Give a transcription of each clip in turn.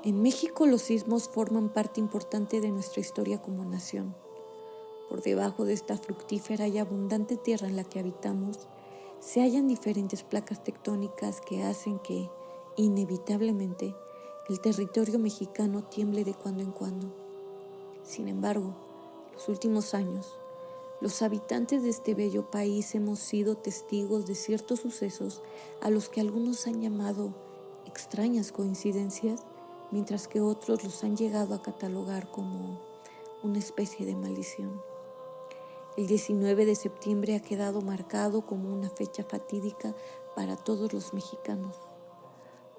En México los sismos forman parte importante de nuestra historia como nación. Por debajo de esta fructífera y abundante tierra en la que habitamos, se hallan diferentes placas tectónicas que hacen que, inevitablemente, el territorio mexicano tiemble de cuando en cuando. Sin embargo, los últimos años, los habitantes de este bello país hemos sido testigos de ciertos sucesos a los que algunos han llamado extrañas coincidencias, mientras que otros los han llegado a catalogar como una especie de maldición. El 19 de septiembre ha quedado marcado como una fecha fatídica para todos los mexicanos.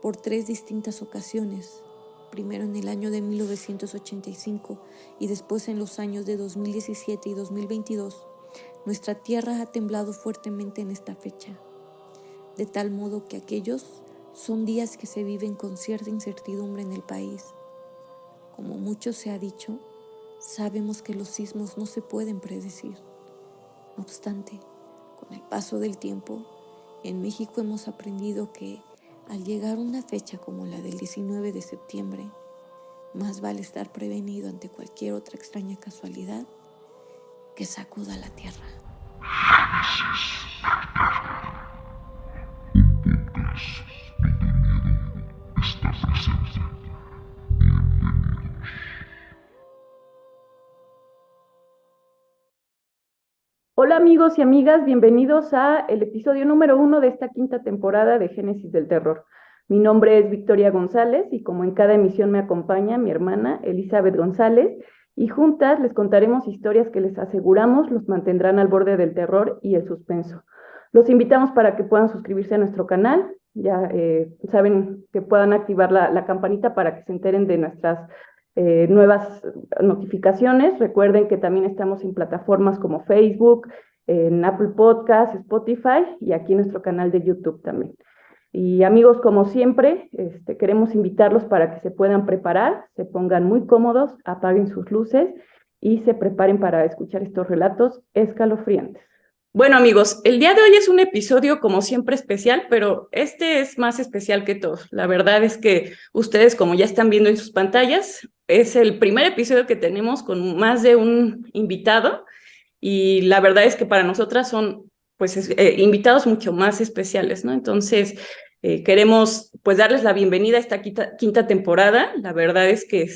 Por 3 distintas ocasiones, primero en el año de 1985 y después en los años de 2017 y 2022, nuestra tierra ha temblado fuertemente en esta fecha, de tal modo que aquellos son días que se viven con cierta incertidumbre en el país. Como mucho se ha dicho, sabemos que los sismos no se pueden predecir. No obstante, con el paso del tiempo, en México hemos aprendido que al llegar una fecha como la del 19 de septiembre, más vale estar prevenido ante cualquier otra extraña casualidad que sacuda la tierra. Hola amigos y amigas, bienvenidos a el episodio número 1 de esta quinta temporada de Génesis del Terror. Mi nombre es Victoria González y como en cada emisión me acompaña mi hermana Elizabeth González y juntas les contaremos historias que les aseguramos los mantendrán al borde del terror y el suspenso. Los invitamos para que puedan suscribirse a nuestro canal, ya saben que puedan activar la campanita para que se enteren de nuestras nuevas notificaciones. Recuerden que también estamos en plataformas como Facebook, en Apple Podcasts, Spotify y aquí en nuestro canal de YouTube también. Y amigos, como siempre, queremos invitarlos para que se puedan preparar, se pongan muy cómodos, apaguen sus luces y se preparen para escuchar estos relatos escalofriantes. Bueno amigos, el día de hoy es un episodio como siempre especial, pero este es más especial que todos. La verdad es que ustedes, como ya están viendo en sus pantallas, es el primer episodio que tenemos con más de un invitado y la verdad es que para nosotras son pues invitados mucho más especiales, ¿no? Entonces queremos pues darles la bienvenida a esta quinta temporada. La verdad es que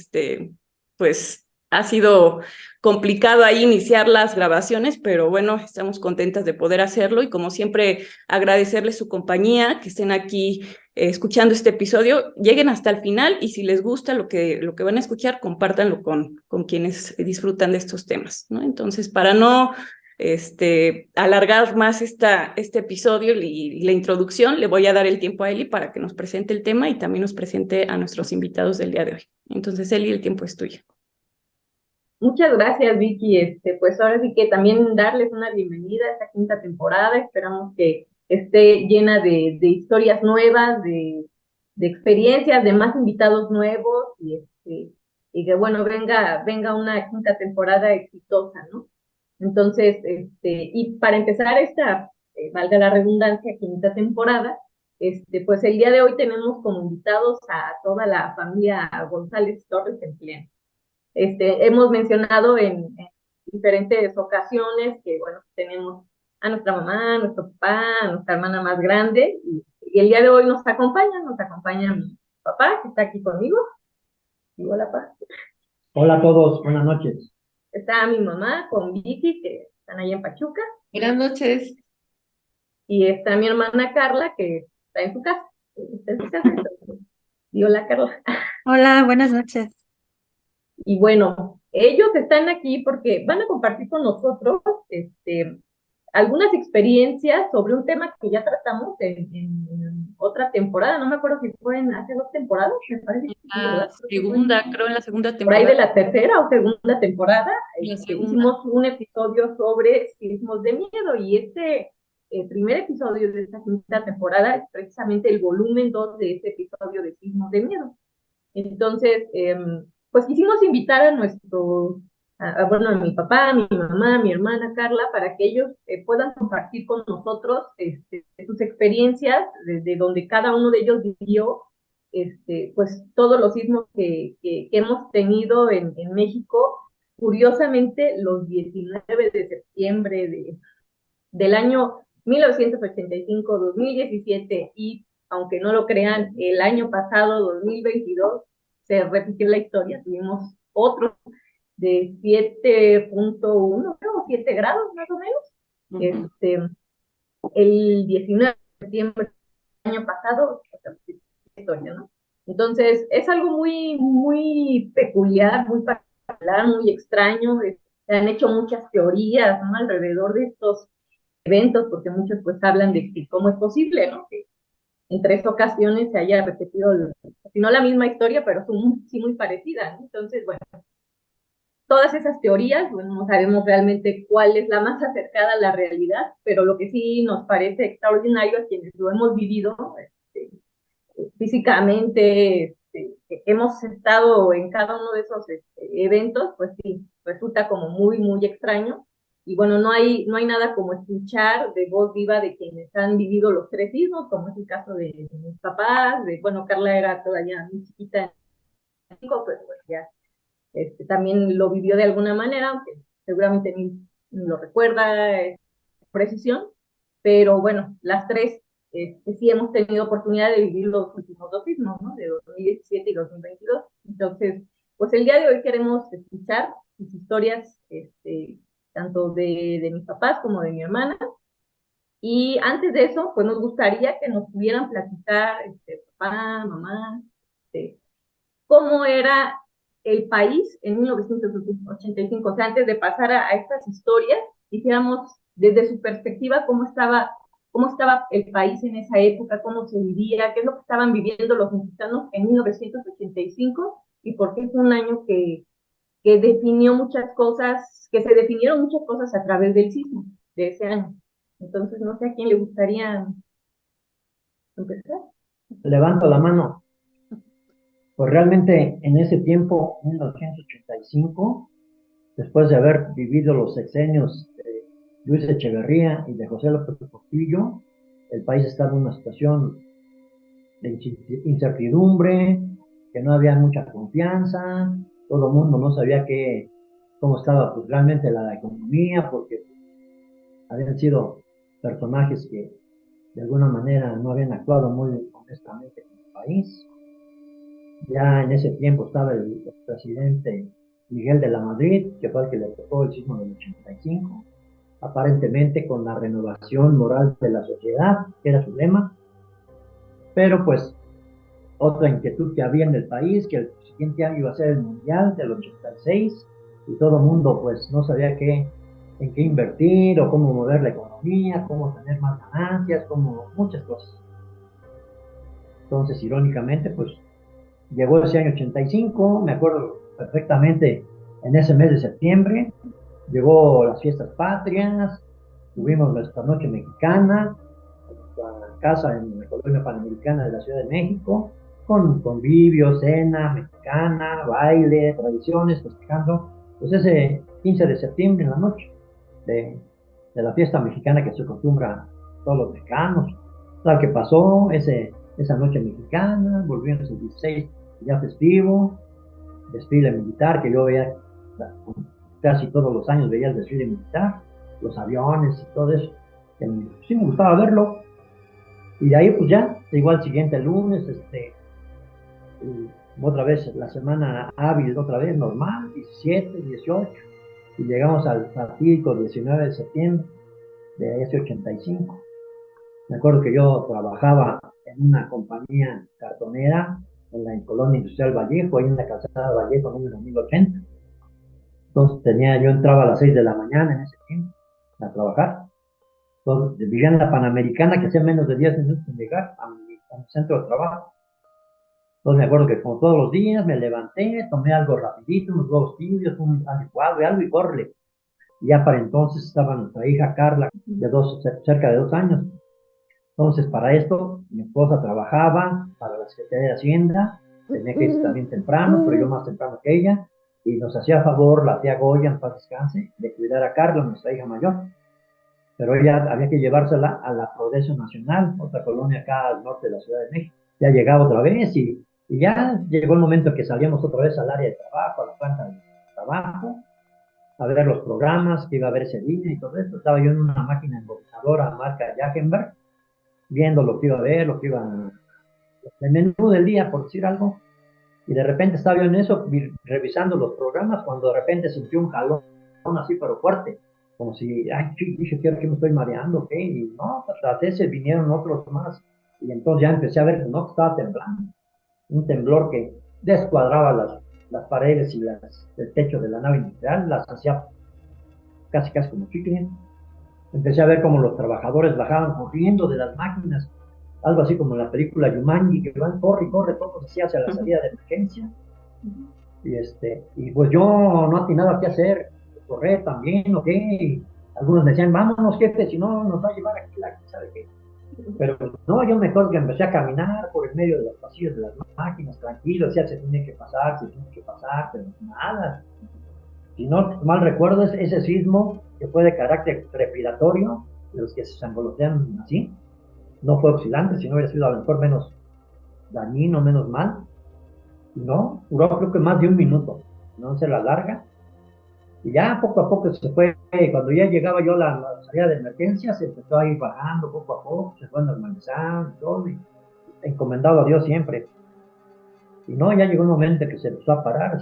pues ha sido complicado ahí iniciar las grabaciones, pero bueno, estamos contentas de poder hacerlo y como siempre agradecerles su compañía, que estén aquí escuchando este episodio, lleguen hasta el final y si les gusta lo que van a escuchar, compártanlo con quienes disfrutan de estos temas, ¿no? Entonces, para no alargar más este episodio y la introducción, le voy a dar el tiempo a Eli para que nos presente el tema y también nos presente a nuestros invitados del día de hoy. Entonces, Eli, el tiempo es tuyo. Muchas gracias, Vicky. Pues ahora sí que también darles una bienvenida a esta quinta temporada. Esperamos que esté llena de historias nuevas, de experiencias, de más invitados nuevos y que bueno, venga una quinta temporada exitosa, ¿no? Entonces, y para empezar esta, valga la redundancia, quinta temporada, pues el día de hoy tenemos como invitados a toda la familia González Torres en Pleno. Hemos mencionado en diferentes ocasiones que, bueno, tenemos a nuestra mamá, a nuestro papá, a nuestra hermana más grande, y el día de hoy nos acompaña mi papá, que está aquí conmigo. Y hola, papá. Hola a todos, buenas noches. Está mi mamá con Vicky, que están ahí en Pachuca. Buenas noches. Y está mi hermana Carla, que está en su casa. Y hola, Carla. Hola, buenas noches. Y bueno, ellos están aquí porque van a compartir con nosotros algunas experiencias sobre un tema que ya tratamos en otra temporada. No me acuerdo si fue hace 2 temporadas, me parece. Creo en la segunda Por temporada. ahí de la tercera o segunda temporada, segunda. hicimos un episodio sobre sismos de miedo y el primer episodio de esta quinta temporada es precisamente el volumen 2 de ese episodio de sismos de miedo. Entonces, pues quisimos invitar a bueno, a mi papá, a mi mamá, a mi hermana Carla, para que ellos puedan compartir con nosotros sus experiencias, desde donde cada uno de ellos vivió pues todos los sismos que hemos tenido en México, curiosamente los 19 de septiembre del año 1985, 2017 y, aunque no lo crean, el año pasado, 2022, se repitió la historia, tuvimos otro de 7.1, creo, 7 grados más o menos, el 19 de septiembre del año pasado, o sea, historia, ¿no? Entonces, es algo muy, muy peculiar, muy particular, muy extraño. Se han hecho muchas teorías, ¿no?, alrededor de estos eventos, porque muchos pues hablan de que cómo es posible, ¿no?, que en 3 ocasiones se haya repetido, si no la misma historia, pero sí muy parecida, ¿no? Entonces, bueno, todas esas teorías, bueno, no sabemos realmente cuál es la más acercada a la realidad, pero lo que sí nos parece extraordinario a quienes lo hemos vivido, físicamente, hemos estado en cada uno de esos eventos, pues sí, resulta como muy, muy extraño. Y bueno, no hay nada como escuchar de voz viva de quienes han vivido los 3 sismos, como es el caso de mis papás, bueno, Carla era todavía muy chiquita en México, pues ya también lo vivió de alguna manera, aunque seguramente ni lo recuerda precisión, pero bueno, las tres sí hemos tenido oportunidad de vivir los últimos 2 sismos, ¿no?, de 2017 y 2022. Entonces, pues el día de hoy queremos escuchar sus historias, tanto de mis papás como de mi hermana. Y antes de eso, pues nos gustaría que nos pudieran platicar, papá, mamá, cómo era el país en 1985. O sea, antes de pasar a estas historias, quisiéramos desde su perspectiva cómo estaba el país en esa época, cómo se vivía, qué es lo que estaban viviendo los mexicanos en 1985 y por qué fue un año que definió muchas cosas, que se definieron muchas cosas a través del sismo de ese año. Entonces, no sé a quién le gustaría empezar. Levanto la mano. Pues realmente en ese tiempo, 1985, después de haber vivido los sexenios de Luis Echeverría y de José López Portillo, el país estaba en una situación de incertidumbre, que no había mucha confianza, todo el mundo no sabía cómo estaba pues, realmente la economía, porque habían sido personajes que de alguna manera no habían actuado muy honestamente en el país. Ya en ese tiempo estaba el presidente Miguel de la Madrid, que fue el que le tocó el sismo del 85, aparentemente con la renovación moral de la sociedad, que era su lema, pero pues otra inquietud que había en el país, que el siguiente año iba a ser el Mundial del 86, y todo el mundo pues no sabía en qué invertir, o cómo mover la economía, cómo tener más ganancias, como muchas cosas. Entonces, irónicamente, pues llegó ese año 85, me acuerdo perfectamente, en ese mes de septiembre, llegó las fiestas patrias, tuvimos nuestra noche mexicana, nuestra casa en la colonia panamericana de la Ciudad de México, con convivio, cena mexicana, baile, tradiciones, festejando, pues ese 15 de septiembre en la noche de la fiesta mexicana que se acostumbra todos los mexicanos. ¿Sabes qué pasó? Esa noche mexicana, volvimos el 16 ya festivo, desfile militar, que yo veía casi todos los años, veía el desfile militar, los aviones y todo eso, que sí me gustaba verlo. Y de ahí pues ya, igual siguiente lunes, otra vez la semana hábil, otra vez normal, 17, 18, y llegamos al fatídico 19 de septiembre de ese 85. Me acuerdo que yo trabajaba en una compañía cartonera en la colonia industrial Vallejo, ahí en la calzada Vallejo número 1080. Entonces yo entraba a las 6 de la mañana en ese tiempo a trabajar. Entonces vivía en la Panamericana, que hacía menos de 10 minutos en llegar a mi centro de trabajo. Entonces me acuerdo que como todos los días me levanté, tomé algo rapidito, unos huevos tibios, un licuado y algo y córrele. Y ya para entonces estaba nuestra hija Carla, cerca de 2 años. Entonces, para esto, mi esposa trabajaba para la Secretaría de Hacienda, tenía que irse también temprano, pero yo más temprano que ella, y nos hacía favor la tía Goya, en paz descanse, de cuidar a Carla, nuestra hija mayor. Pero ella había que llevársela a la Progreso Nacional, otra colonia acá al norte de la Ciudad de México. Ya llegaba otra vez y Y ya llegó el momento en que salíamos otra vez al área de trabajo, a la planta de trabajo, a ver los programas que iba a haber ese día y todo eso. Estaba yo en una máquina embobinadora marca Jackenberg, viendo lo que iba a ver, lo que iba a... el menú del día, por decir algo. Y de repente estaba yo en eso, revisando los programas, cuando de repente sentí un jalón así, pero fuerte. Como si, ay, dije, ¿qué me estoy mareando? ¿Qué? Y no, tras ese vinieron otros más. Y entonces ya empecé a ver que no, que estaba temblando. Un temblor que descuadraba las paredes y el techo de la nave industrial, las hacía casi casi como chicle. Empecé a ver cómo los trabajadores bajaban corriendo de las máquinas, algo así como en la película Jumanji, que van, corre, corre, todos así hacia la salida de emergencia. Y pues yo no atinaba qué hacer, correr también, o qué. Y algunos me decían, vámonos, jefe, si no nos va a llevar aquí la, ¿sabe qué? Pero no, yo mejor que empecé a caminar por el medio de los pasillos de las máquinas, tranquilo, decía, se tiene que pasar, pero nada. Si no mal recuerdo, es ese sismo que fue de carácter trepidatorio, de los que se sangolotean así, no fue oscilante, sino hubiera sido a lo mejor menos dañino, menos mal. No, duró creo que más de un minuto, no se la larga. Y ya poco a poco se fue, cuando ya llegaba yo a la salida de emergencia, se empezó a ir bajando poco a poco, se fue normalizando, todo, y encomendado a Dios siempre. Y no, ya llegó un momento que se empezó a parar,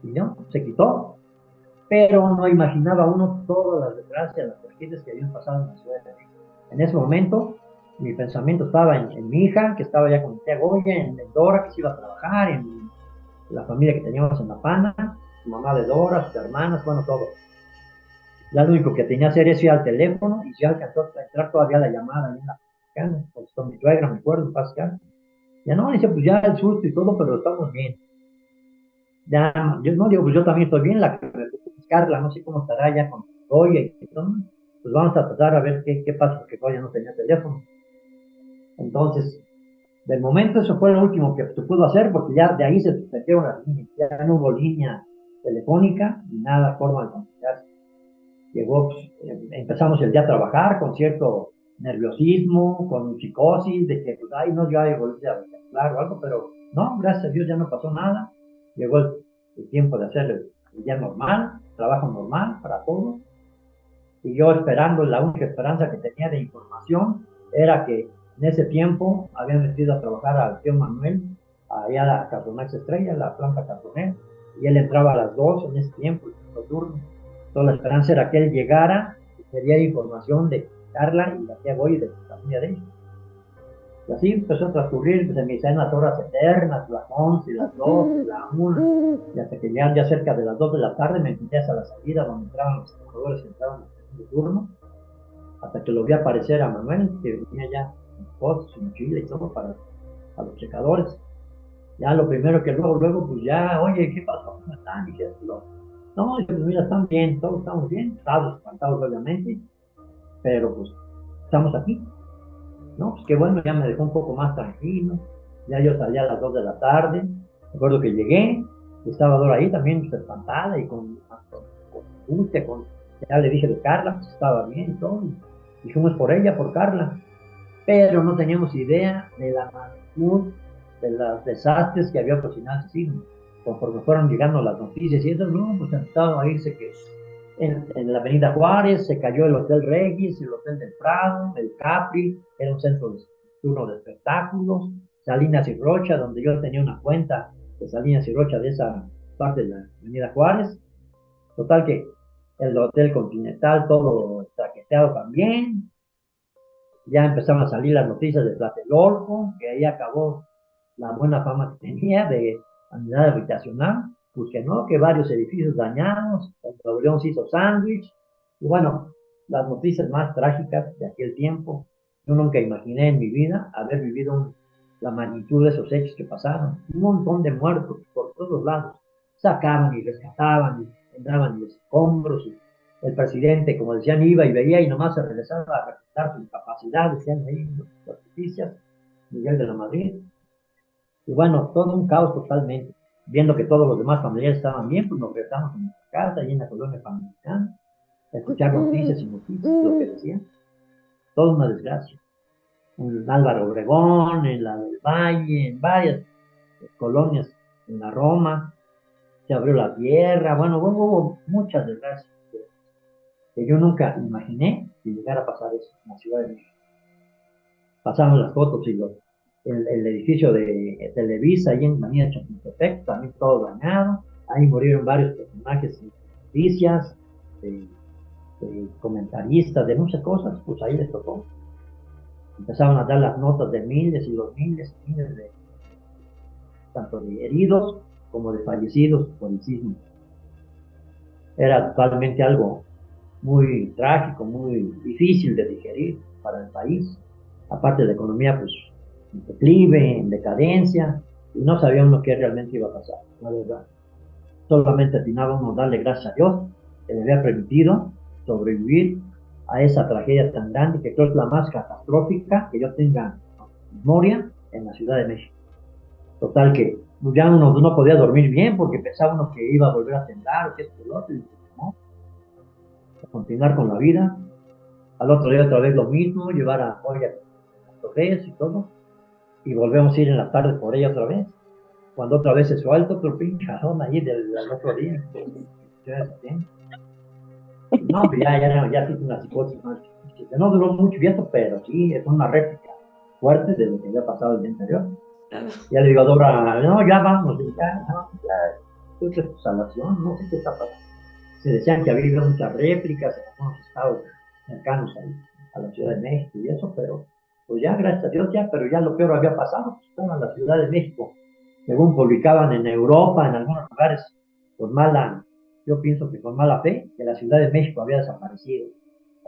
y no, se quitó. Pero no imaginaba uno todas las desgracias, las tragedias que habían pasado en la Ciudad de México. En ese momento, mi pensamiento estaba en mi hija, que estaba ya con mi tía Goya, en Dora, que se iba a trabajar, en la familia que teníamos en La Pana, su mamá de Dora, sus hermanas, bueno, todo. Ya lo único que tenía que hacer es ir al teléfono y ya alcanzó a entrar todavía la llamada ahí en la mexicana, con mi suegra, me acuerdo, en Pascal. Ya no, dice, pues ya el susto y todo, pero estamos bien. Ya, yo no digo, pues yo también estoy bien, la que me preocupa es Carla, no sé cómo estará ya con Goya y todo. Pues vamos a tratar a ver qué pasa, porque Goya no tenía teléfono. Entonces, del momento eso fue lo último que se pudo hacer, porque ya de ahí se suspendieron las líneas, ya no hubo línea telefónica ni nada, forma de comunicarse. Llegó, pues, empezamos el día a trabajar con cierto nerviosismo, con psicosis, de que, pues, ay, no, yo ahí volví a hablar o algo, pero no, gracias a Dios ya no pasó nada. Llegó el tiempo de hacer el día normal, trabajo normal para todos, y yo esperando, la única esperanza que tenía de información era que en ese tiempo habían metido a trabajar al tío Manuel, allá a la Cardonax Estrella, la planta Cardonet, y él entraba a las 2 en ese tiempo, el turno. Entonces la esperanza era que él llegara y que diera información de Carla y la tía Goy y de la familia de ellos. Y así empezó a transcurrir, pues, se me hicieron las horas eternas, las 11, las 12, la 1, y hasta que ya cerca de las 2 de la tarde me encontré hasta la salida donde entraban los trabajadores que entraban de turno, hasta que lo vi aparecer a Manuel, que venía ya con cosas, su mochila y todo para los checadores. Ya lo primero que luego, pues ya, oye, ¿qué pasó? ¿Cómo están? Y dije, no, pues mira, están bien, todos estamos bien, estados espantados obviamente, pero pues estamos aquí. No, pues qué bueno, ya me dejó un poco más tranquilo. Ya yo salía a las 2 de la tarde. Recuerdo que llegué, estaba Dora ahí también, pues, espantada y con angustia, ya le dije de Carla, pues estaba bien y todo. Y fuimos por ella, por Carla. Pero no teníamos idea de la magnitud de los desastres que había ocasionado ese sismo. Conforme fueron llegando las noticias y eso, no, pues empezaron a oírse que en la Avenida Juárez se cayó el Hotel Regis, el Hotel del Prado, el Capri, era un centro turno de espectáculos, Salinas y Rocha, donde yo tenía una cuenta de Salinas y Rocha de esa parte de la Avenida Juárez. Total que el Hotel Continental todo traqueteado también. Ya empezaron a salir las noticias de Tlatelolco, que ahí acabó la buena fama que tenía de unidad habitacional, pues que no, que varios edificios dañados, el Nuevo se hizo sándwich, y bueno, las noticias más trágicas de aquel tiempo. Yo nunca imaginé en mi vida haber vivido la magnitud de esos hechos que pasaron. Un montón de muertos por todos lados. Sacaban y rescataban, y entraban los escombros, y el presidente, como decían, iba y veía y nomás se regresaba a representar su incapacidad, decían ahí las noticias, Miguel de la Madrid. Y bueno, todo un caos totalmente. Viendo que todos los demás familiares estaban bien, pues nos regresamos a nuestra casa, y en la colonia familiar, a escuchar noticias y noticias, lo que decían. Toda una desgracia. en Álvaro Obregón, en la del Valle, en varias colonias, en la Roma, se abrió la tierra, bueno, hubo muchas desgracias que yo nunca imaginé que llegara a pasar eso en la Ciudad de México. Pasamos las fotos y el edificio de Televisa, ahí en Manía Chapultepec, también todo dañado, ahí murieron varios personajes de noticias, de comentaristas, de muchas cosas, pues ahí les tocó. Empezaron a dar las notas de miles y los miles y miles de tanto de heridos como de fallecidos por el sismo. Era totalmente algo muy trágico, muy difícil de digerir para el país. Aparte de la economía, pues, en declive, en decadencia, y no sabía uno qué realmente iba a pasar, la verdad. Solamente atinaba uno darle gracias a Dios, que le había permitido sobrevivir a esa tragedia tan grande, que creo es la más catastrófica que yo tenga memoria en la Ciudad de México. Total que ya uno no podía dormir bien porque pensaba uno que iba a volver a temblar o que esto y lo otro, y no, a continuar con la vida. Al otro día otra vez lo mismo, llevar a olla a Torres y todo, y volvemos a ir en la tarde por ella otra vez. Cuando otra vez se suelta otro pinchazón ahí del otro día. No, ya sí una psicosis, no duró mucho viento, pero sí, es una réplica fuerte de lo que había pasado el día anterior. Ya le digo a Dora, no, ya vamos, es salación, no sé qué está pasando. Se decían que había habido muchas réplicas en algunos estados cercanos a la Ciudad de México y eso, pero pues ya, gracias a Dios, pero ya lo peor había pasado, pues estaban en la Ciudad de México, según publicaban en Europa, en algunos lugares, yo pienso que con mala fe, que la Ciudad de México había desaparecido.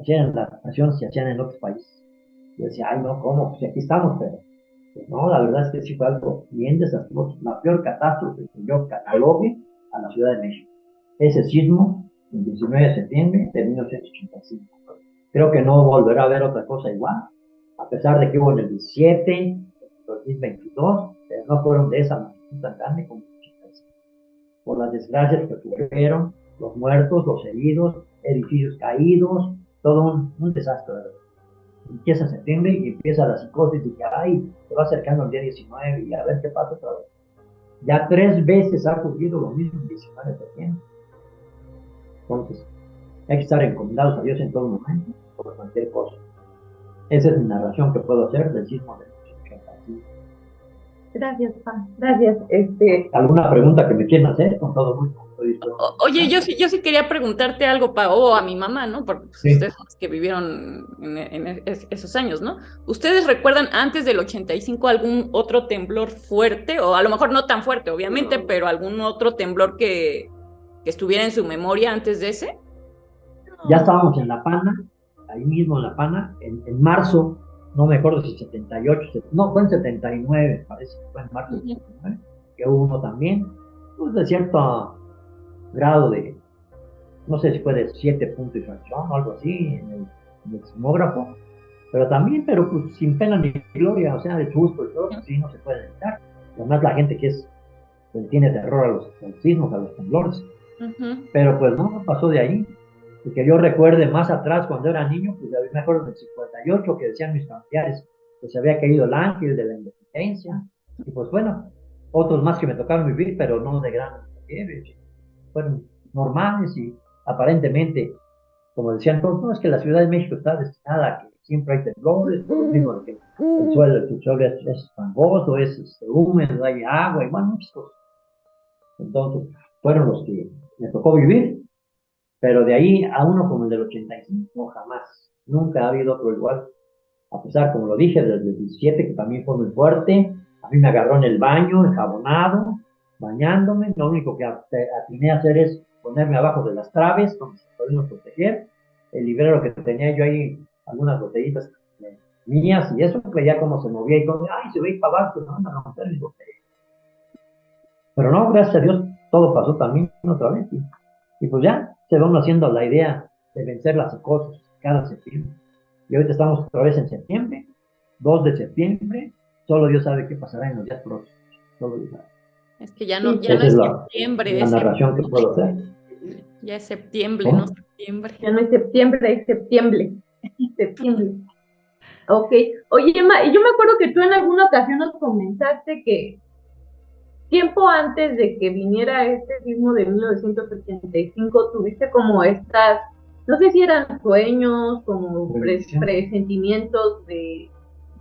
Hacían las naciones se hacían en otros países. Yo decía, ay no, ¿cómo? Pues aquí estamos, pero pues no, la verdad es que sí fue algo bien desastroso, la peor catástrofe que yo catalogue a la Ciudad de México. Ese sismo, el 19 de septiembre de 1985. Creo que no volverá a haber otra cosa igual, a pesar de que hubo en el 17, en el 2022, pero no fueron de esa magnitud tan grande como el 85. Por las desgracias que ocurrieron, los muertos, los heridos, edificios caídos, todo un desastre, ¿verdad? Empieza septiembre y empieza la psicosis de que, ay, se va acercando el día 19 y a ver qué pasa otra vez. Ya 3 veces ha ocurrido lo mismo el 19 de septiembre. Entonces, hay que estar encomendados a Dios en todo momento, por cualquier cosa. Esa es mi narración que puedo hacer del sismo de 1985. Gracias, Pam. Gracias. ¿Alguna pregunta que me quieran hacer? Con todo gusto. Oye, yo sí quería preguntarte algo, o a mi mamá, ¿no? Porque pues, Sí. ustedes son los que vivieron en esos años, ¿no? ¿Ustedes recuerdan antes del 85 algún otro temblor fuerte? O a lo mejor no tan fuerte, obviamente, pero algún otro temblor que estuviera en su memoria antes de ese? Ya estábamos en La Pana, ahí mismo en La Pana, en marzo, no me acuerdo si 78, no, fue en 79, parece que fue en marzo de 79, que hubo uno también, pues de cierto grado de, no sé si fue de 7 puntos de fracción o algo así, en el sismógrafo, pero pues sin pena ni gloria, o sea, de susto y todo, pues sí, no se puede evitar. Además la gente que tiene terror a los sismos, a los temblores, pero pues no pasó de ahí. Y que yo recuerde más atrás, cuando era niño, pues me acuerdo del 58, que decían mis familiares que se había caído el ángel de la independencia, y pues bueno, otros más que me tocaron vivir, pero no de gran fiebre, fueron normales y aparentemente, como decían todos, no, es que la Ciudad de México está destinada a que siempre hay temblores, por lo mismo que el suelo es fangoso, es húmedo, hay agua y bueno, muchas cosas. Entonces, fueron los que me tocó vivir. Pero de ahí a uno como el del 85, jamás. Nunca ha habido otro igual. A pesar, como lo dije, desde el 17, que también fue muy fuerte. A mí me agarró en el baño, enjabonado, bañándome. Lo único que atiné a hacer es ponerme abajo de las traves, donde se podían proteger. El librero que tenía yo ahí, algunas botellitas mías y eso, veía cómo se movía y como, ay, se ve para abajo, no van a romper mis botellas. Pero no, gracias a Dios, todo pasó también otra vez. Y pues ya, se va uno haciendo la idea de vencer las psicosis cada septiembre. Y ahorita estamos otra vez en septiembre, 2 de septiembre, solo Dios sabe qué pasará en los días próximos. Solo Dios sabe. Es que ya no es septiembre. La narración que puedo hacer. Ya es septiembre, no septiembre. Ya no es septiembre, es septiembre. Septiembre. Ok. Oye, Emma, yo me acuerdo que tú en alguna ocasión nos comentaste que tiempo antes de que viniera este sismo de 1985, tuviste como estas, no sé si eran sueños, como presentimientos de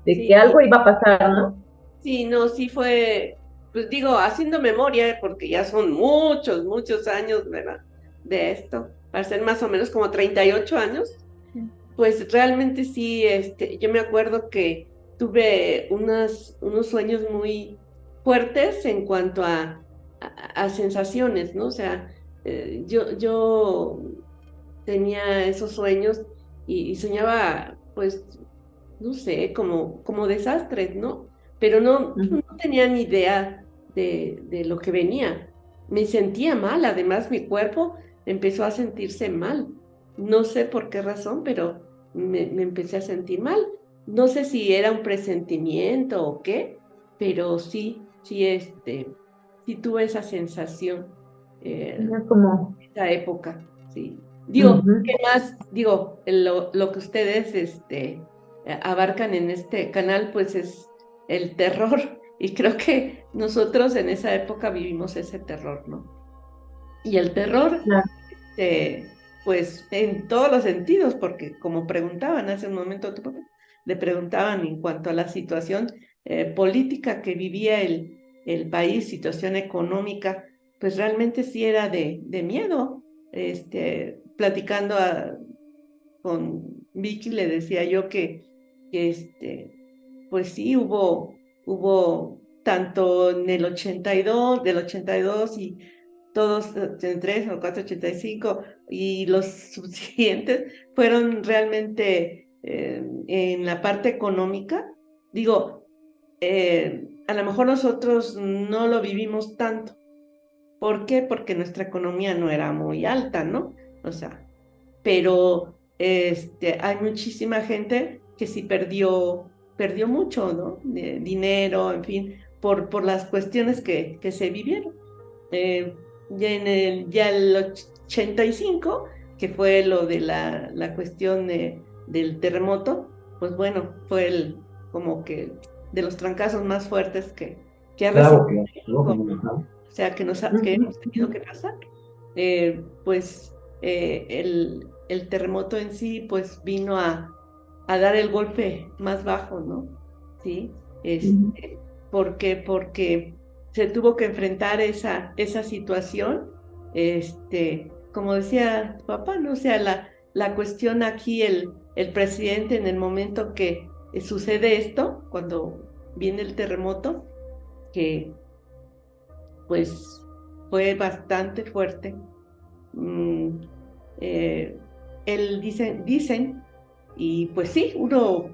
que Sí, algo iba a pasar, ¿no? sí, no, sí fue, pues digo, haciendo memoria, porque ya son muchos, muchos años, ¿verdad? De esto, para ser más o menos como 38 años, pues realmente sí, yo me acuerdo que tuve unos sueños muy fuertes en cuanto a sensaciones, ¿no? O sea, yo tenía esos sueños y soñaba, pues, no sé, como desastres, ¿no? Pero no tenía ni idea de lo que venía. Me sentía mal, además mi cuerpo empezó a sentirse mal. No sé por qué razón, pero me empecé a sentir mal. No sé si era un presentimiento o qué, pero sí tuve esa sensación, Era como, esa época, sí. Digo, ujú, ¿qué más? Digo, lo que ustedes abarcan en este canal, pues es el terror. Y creo que nosotros en esa época vivimos ese terror, ¿no? Y el terror, claro. pues en todos los sentidos, porque como preguntaban hace un momento a tu papá, le preguntaban en cuanto a la situación política que vivía el país, situación económica, pues realmente sí era de miedo. Platicando con Vicky le decía yo que pues sí hubo tanto en el 82, del 82 y todos 83 o 485 y los subsiguientes fueron realmente en la parte económica. Digo, a lo mejor nosotros no lo vivimos tanto. ¿Por qué? Porque nuestra economía no era muy alta, ¿no? O sea, pero hay muchísima gente que sí perdió mucho, ¿no? Dinero, en fin, por las cuestiones que se vivieron. Ya el 85, que fue lo de la cuestión del terremoto, pues bueno, fue como que de los trancazos más fuertes que ha Claro recibido que no, México, ¿no? fundamental. O sea, que Ujú. hemos tenido que pasar. Pues el terremoto en sí, pues vino a dar el golpe más bajo, ¿no? Sí, Ujú. porque se tuvo que enfrentar esa situación, como decía tu papá, ¿no? O sea, la cuestión aquí, el presidente en el momento que sucede esto, cuando viene el terremoto, que pues fue bastante fuerte. Mm, eh, dicen, y pues sí, uno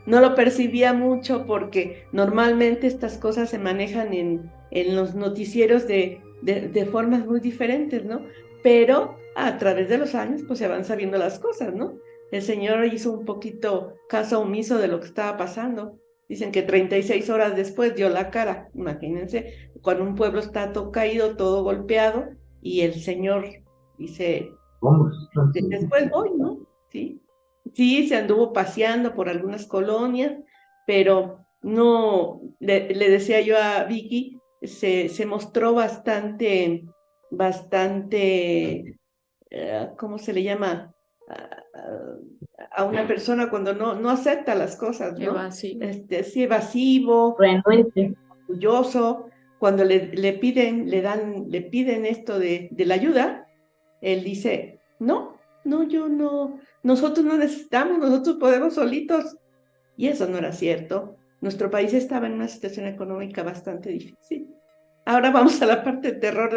no lo percibía mucho porque normalmente estas cosas se manejan en los noticieros de formas muy diferentes, ¿no? Pero a través de los años, pues se van sabiendo las cosas, ¿no? El señor hizo un poquito caso omiso de lo que estaba pasando. Dicen que 36 horas después dio la cara. Imagínense, cuando un pueblo está todo caído, todo golpeado, y el señor dice, Vamos, después voy, ¿no? Sí, sí, se anduvo paseando por algunas colonias, pero no, le decía yo a Vicky, se mostró bastante, ¿cómo se le llama? A una persona cuando no acepta las cosas, ¿no? Evasivo. Sí, evasivo, Renuente. orgulloso, cuando le piden esto de la ayuda, él dice, no, yo no, nosotros no necesitamos, nosotros podemos solitos. Y eso no era cierto. Nuestro país estaba en una situación económica bastante difícil. Ahora vamos a la parte de terror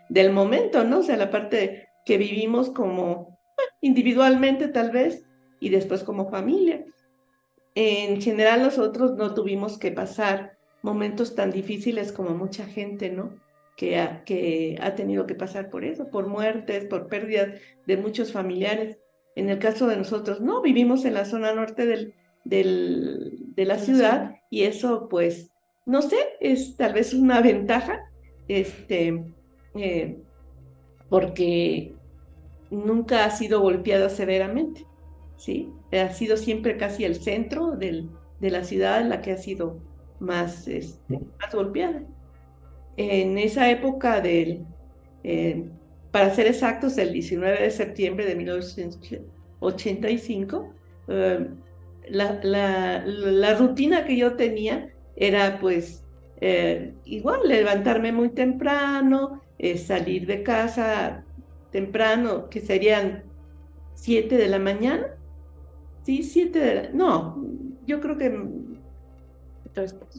del momento, ¿no? O sea, la parte que vivimos como individualmente tal vez y después como familia. En general nosotros no tuvimos que pasar momentos tan difíciles como mucha gente, ¿no? Que ha tenido que pasar por eso, por muertes, por pérdidas de muchos familiares. En el caso de nosotros, no, vivimos en la zona norte de la ciudad y eso, pues, no sé, es tal vez una ventaja, este, porque nunca ha sido golpeada severamente. ¿sí? Ha sido siempre casi el centro de la ciudad la que ha sido más, más golpeada. En esa época para ser exactos, el 19 de septiembre de 1985, la rutina que yo tenía era pues igual levantarme muy temprano, salir de casa temprano, que serían 7 de la mañana, sí, no, yo creo que un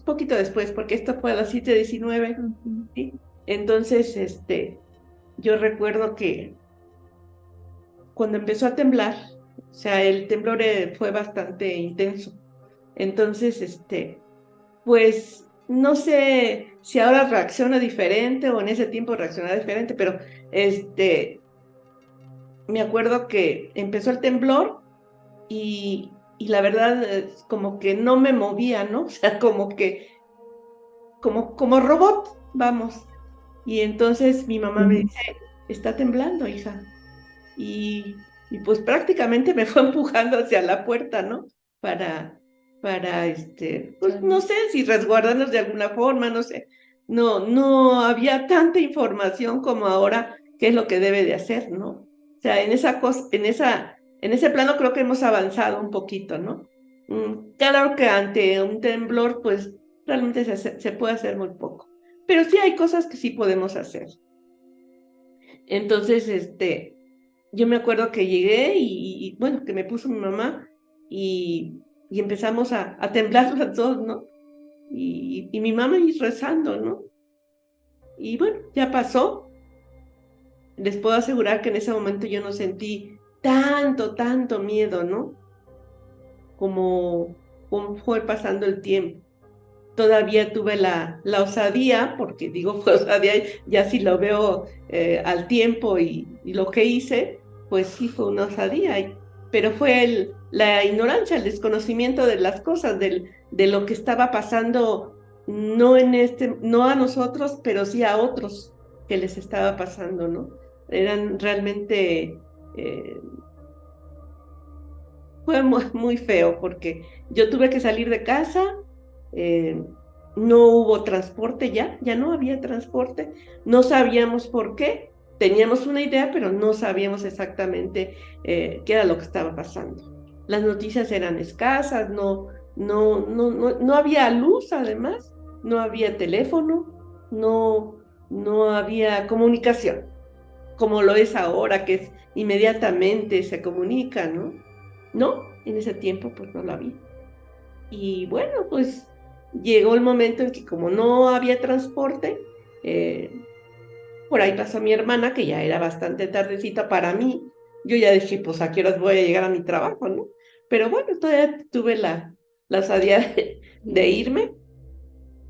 poquito después, porque esto fue a las 7:19, ¿sí? Entonces, yo recuerdo que cuando empezó a temblar, o sea, el temblor fue bastante intenso. Entonces, pues no sé si ahora reacciona diferente o en ese tiempo reaccionaba diferente, pero me acuerdo que empezó el temblor y la verdad es como que no me movía, ¿no? O sea, como robot, vamos. Y entonces mi mamá me dice, está temblando, hija. Y pues prácticamente me fue empujando hacia la puerta, ¿no? Para, pues no sé si resguardarnos de alguna forma, no sé. No había tanta información como ahora, qué es lo que debe de hacer, ¿no? O sea, en ese plano creo que hemos avanzado un poquito, ¿no? Claro que ante un temblor, pues realmente se puede hacer muy poco. Pero sí hay cosas que sí podemos hacer. Entonces, yo me acuerdo que llegué y bueno, que me puso mi mamá y empezamos a temblar las dos, ¿no? Y mi mamá y rezando, ¿no? Y bueno, ya pasó. Les puedo asegurar que en ese momento yo no sentí tanto miedo, ¿no? Como fue pasando el tiempo. Todavía tuve la osadía, porque digo fue osadía, ya si lo veo al tiempo y lo que hice, pues sí fue una osadía, pero fue la ignorancia, el desconocimiento de las cosas, de lo que estaba pasando, no a nosotros, pero sí a otros que les estaba pasando, ¿no? Eran realmente, fue muy feo, porque yo tuve que salir de casa, no hubo transporte ya no había transporte, no sabíamos por qué, teníamos una idea, pero no sabíamos exactamente qué era lo que estaba pasando. Las noticias eran escasas, no había luz además, no había teléfono, no había comunicación, como lo es ahora, que es inmediatamente se comunica, ¿no? No, en ese tiempo pues no lo había. Y bueno, pues llegó el momento en que como no había transporte, por ahí pasó mi hermana, que ya era bastante tardecita para mí. Yo ya dije, pues a qué horas voy a llegar a mi trabajo, ¿no? Pero bueno, todavía tuve la osadía de irme.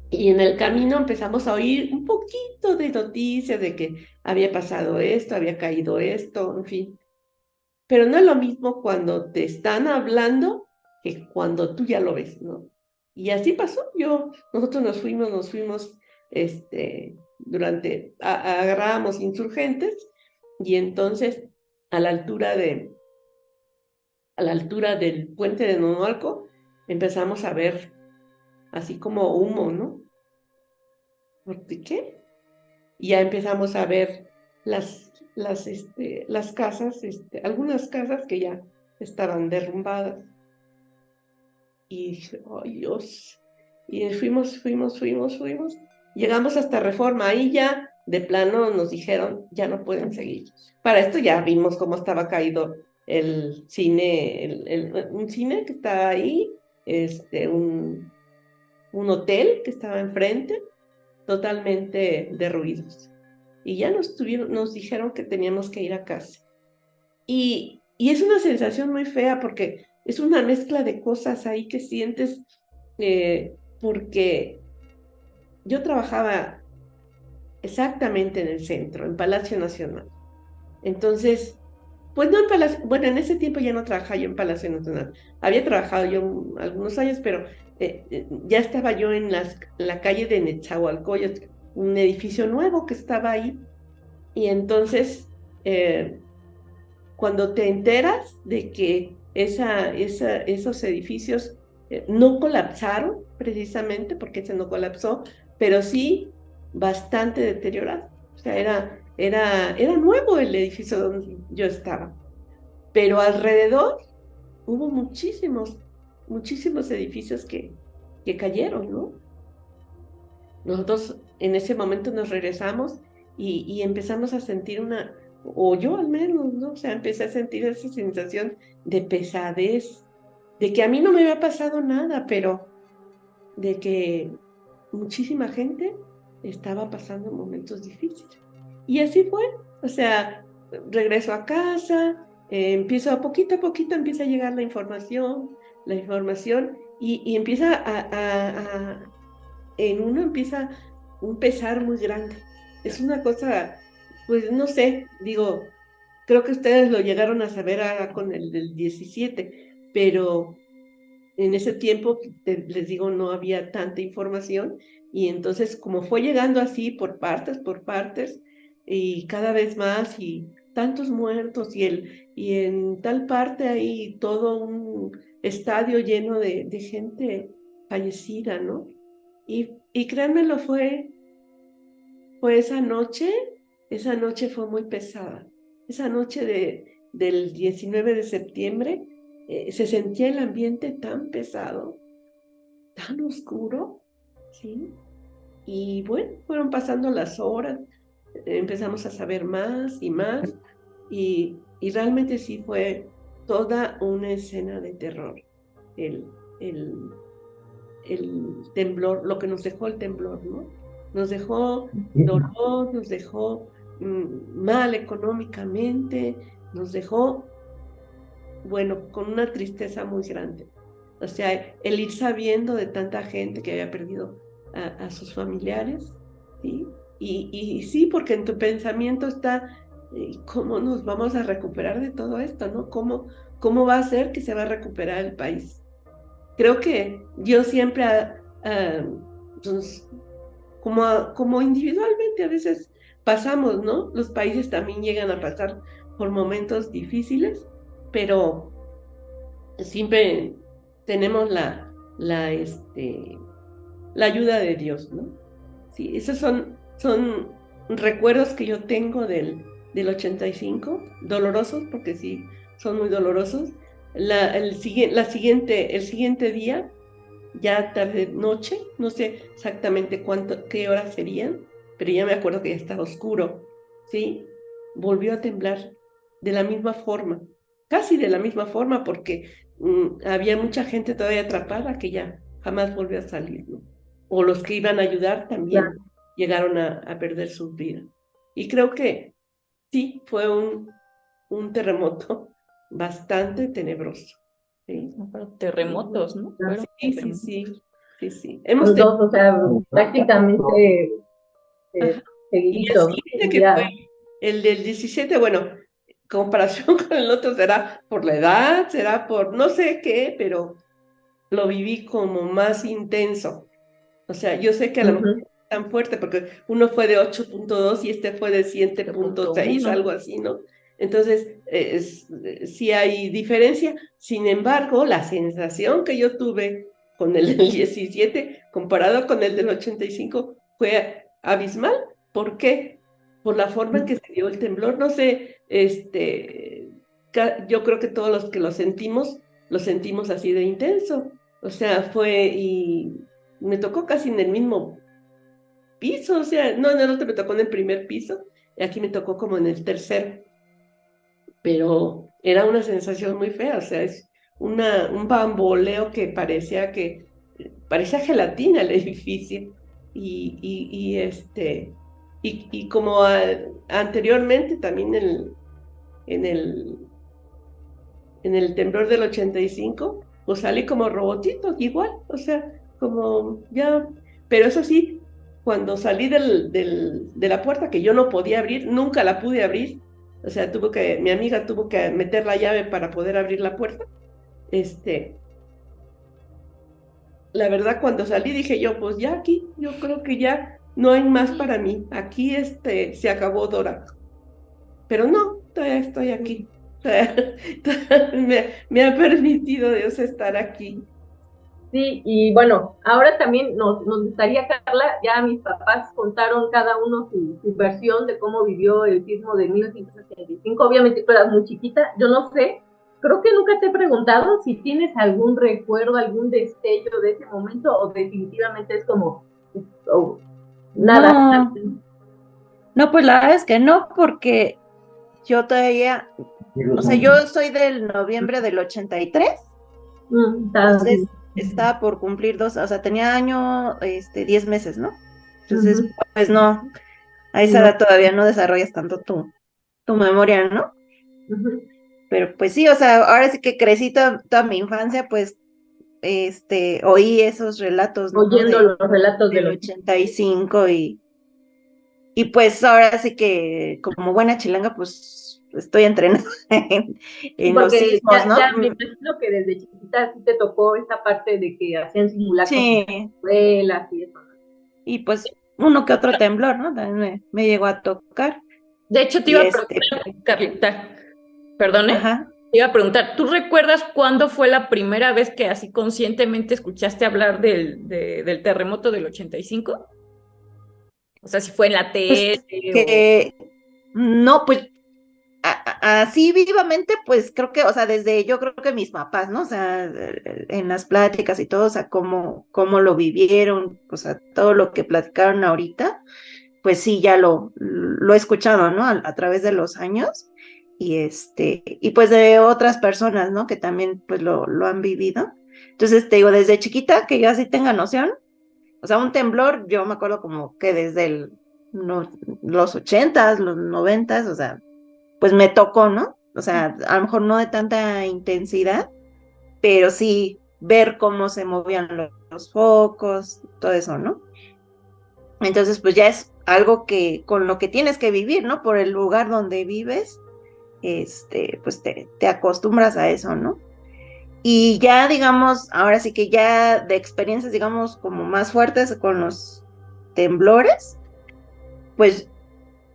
Y en el camino empezamos a oír un poquito de noticias de que había pasado esto, había caído esto, en fin. Pero no es lo mismo cuando te están hablando que cuando tú ya lo ves, ¿no? Y así pasó. Nosotros nos fuimos, agarrábamos insurgentes y entonces a la altura del puente de Nonualco empezamos a ver así como humo, ¿no? ¿Por qué? Y ya empezamos a ver las casas, algunas casas que ya estaban derrumbadas. Y dije, ¡ay, Dios! Y fuimos. Llegamos hasta Reforma. Ahí ya, de plano, nos dijeron, ya no pueden seguir. Para esto ya vimos cómo estaba caído el cine, un cine que estaba ahí, un hotel que estaba enfrente, totalmente derruidos. Y ya nos dijeron que teníamos que ir a casa. Y es una sensación muy fea porque es una mezcla de cosas ahí que sientes, porque yo trabajaba exactamente en el centro, en Palacio Nacional. Entonces, pues no en Palacio, bueno, en ese tiempo ya no trabajaba yo en Palacio Nacional. Había trabajado yo algunos años, pero ya estaba yo en la calle de Netzahualcóyotl, un edificio nuevo que estaba ahí. Y entonces, cuando te enteras de que esos edificios no colapsaron precisamente porque ese no colapsó, pero sí bastante deteriorado. O sea, era nuevo el edificio donde yo estaba, pero alrededor hubo muchísimos edificios que cayeron, ¿no? Nosotros en ese momento nos regresamos y empezamos a sentir o yo al menos, ¿no? O sea, empecé a sentir esa sensación de pesadez, de que a mí no me había pasado nada, pero de que muchísima gente estaba pasando momentos difíciles. Y así fue, o sea, regreso a casa, empiezo a poquito empieza a llegar la información y empieza en uno empieza un pesar muy grande. Es una cosa, pues no sé, digo, creo que ustedes lo llegaron a saber ahora con el del 17, pero en ese tiempo, les digo, no había tanta información y entonces como fue llegando así por partes y cada vez más y tantos muertos y en tal parte hay todo un estadio lleno de gente fallecida, ¿no? Y créanmelo, fue esa noche fue muy pesada. Esa noche del 19 de septiembre se sentía el ambiente tan pesado, tan oscuro, ¿sí? Y bueno, fueron pasando las horas, empezamos a saber más y más, y realmente sí fue toda una escena de terror. El temblor, lo que nos dejó el temblor, ¿no? Nos dejó dolor, nos dejó mal económicamente, nos dejó, bueno, con una tristeza muy grande. O sea, el ir sabiendo de tanta gente que había perdido a sus familiares, ¿sí? Y sí, porque en tu pensamiento está, ¿cómo nos vamos a recuperar de todo esto, no? ¿Cómo va a ser que se va a recuperar el país? Creo que Dios siempre, pues, como individualmente a veces pasamos, ¿no? Los países también llegan a pasar por momentos difíciles, pero siempre tenemos la ayuda de Dios, ¿no? Sí, esos son recuerdos que yo tengo del 85, dolorosos, porque sí, son muy dolorosos. El siguiente día, ya tarde noche, no sé exactamente qué horas serían, pero ya me acuerdo que ya estaba oscuro, ¿sí? Volvió a temblar de la misma forma, casi de la misma forma, porque había mucha gente todavía atrapada que ya jamás volvió a salir, ¿no? O los que iban a ayudar también llegaron a perder sus vidas. Y creo que sí, fue un terremoto bastante tenebroso. ¿Sí? Terremotos, ¿no? Sí. Los dos, o sea, prácticamente seguiditos. Y el que fue el del 17, bueno, comparación con el otro será por la edad, será por no sé qué, pero lo viví como más intenso. O sea, yo sé que a lo mejor es tan fuerte porque uno fue de 8.2 y este fue de 7.6, algo así, ¿no? Entonces, sí hay diferencia. Sin embargo, la sensación que yo tuve con el del 17 comparado con el del 85 fue abismal. ¿Por qué? Por la forma en que se dio el temblor. No sé, yo creo que todos los que lo sentimos así de intenso. O sea, y me tocó casi en el mismo piso, o sea, no, en el otro me tocó en el primer piso, y aquí me tocó como en el tercero, pero era una sensación muy fea, o sea, es un bamboleo que parecía gelatina el edificio, y como anteriormente también en el temblor del 85, pues salí como robotito, igual, o sea, como ya, pero eso sí, cuando salí de la puerta que yo no podía abrir, nunca la pude abrir, o sea, mi amiga tuvo que meter la llave para poder abrir la puerta, la verdad cuando salí dije yo, pues ya aquí, yo creo que ya no hay más para mí, aquí se acabó Dora, pero no, todavía estoy aquí, Me ha permitido Dios estar aquí. Sí, y bueno, ahora también nos gustaría, Carla, ya mis papás contaron cada uno su versión de cómo vivió el sismo de 1975. Obviamente tú eras muy chiquita, yo no sé, creo que nunca te he preguntado si tienes algún recuerdo, algún destello de ese momento o definitivamente es como nada. No, no, pues la verdad es que no, porque yo todavía, o sea, yo soy del noviembre del 83, entonces estaba por cumplir o sea, tenía año, 10 meses, ¿no? Entonces, pues no, a esa edad todavía no desarrollas tanto tu memoria, ¿no? Pero pues sí, o sea, ahora sí que crecí toda mi infancia, pues, oí esos relatos, ¿no? Oyendo los relatos del 85 y pues ahora sí que como buena chilanga, pues estoy entrenada en los sismos, ¿no? Ya me imagino que desde chiquita sí te tocó esta parte de que hacían simulacros en escuelas y eso. Y pues uno que otro temblor, ¿no? También me llegó a tocar. De hecho, te iba a preguntar, Carlita, perdone, Ajá. te iba a preguntar, ¿tú recuerdas cuándo fue la primera vez que así conscientemente escuchaste hablar del terremoto del 85? O sea, si fue en la tele Pues no, pues así vivamente, pues creo que, o sea, yo creo que mis papás, ¿no? O sea, en las pláticas y todo, o sea, cómo lo vivieron, o sea, todo lo que platicaron ahorita, pues sí, ya lo he escuchado, ¿no? A través de los años y pues de otras personas, ¿no? Que también pues lo han vivido. Entonces te digo, desde chiquita, que yo así tenga noción, o sea, un temblor, yo me acuerdo como que desde los 80s, los 90s, o sea, pues me tocó, ¿no? O sea, a lo mejor no de tanta intensidad, pero sí ver cómo se movían los focos, todo eso, ¿no? Entonces, pues ya es algo que con lo que tienes que vivir, ¿no? Por el lugar donde vives, pues te acostumbras a eso, ¿no? Y ya, digamos, ahora sí que ya de experiencias, digamos, como más fuertes con los temblores, pues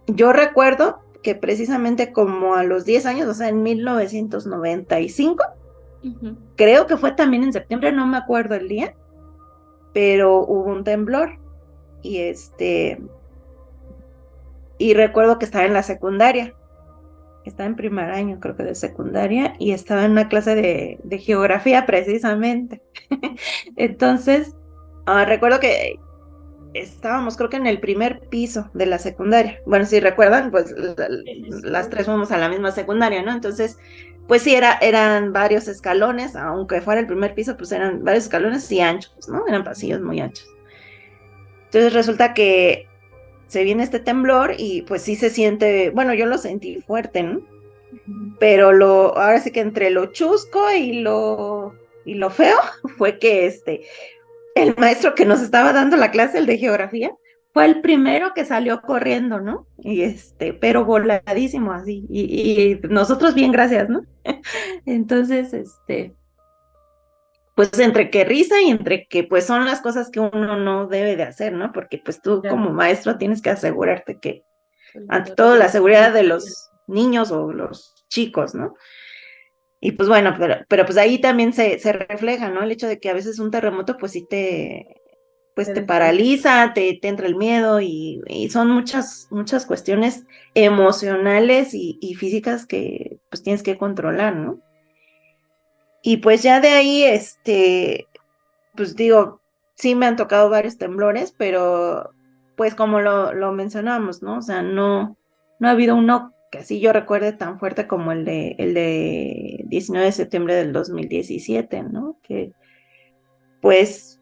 yo recuerdo que precisamente como a los 10 años, o sea, en 1995, creo que fue también en septiembre, no me acuerdo el día, pero hubo un temblor y y recuerdo que estaba en la secundaria, estaba en primer año, creo que de secundaria, y estaba en una clase de geografía precisamente. Entonces, recuerdo que estábamos, creo que en el primer piso de la secundaria. Bueno, si recuerdan, pues las tres fuimos a la misma secundaria, ¿no? Entonces, pues sí, eran varios escalones, aunque fuera el primer piso, pues eran varios escalones y anchos, ¿no? Eran pasillos muy anchos. Entonces resulta que se viene este temblor y pues sí se siente, bueno, yo lo sentí fuerte, ¿no? Pero ahora sí que entre lo chusco y lo feo fue que el maestro que nos estaba dando la clase, el de geografía, fue el primero que salió corriendo, ¿no? Y pero voladísimo así, y nosotros bien, gracias, ¿no? Entonces, pues entre que risa y entre que pues son las cosas que uno no debe de hacer, ¿no? Porque pues tú como maestro tienes que asegurarte que, ante todo, la seguridad de los niños o los chicos, ¿no? Y pues bueno, pero pues ahí también se refleja, ¿no? El hecho de que a veces un terremoto pues sí te paraliza, te entra el miedo y son muchas cuestiones emocionales y físicas que pues tienes que controlar, ¿no? Y pues ya de ahí, pues digo, sí me han tocado varios temblores, pero pues como lo mencionamos, ¿no? O sea, no ha habido uno que así yo recuerde tan fuerte como el de 19 de septiembre del 2017, ¿no? Que pues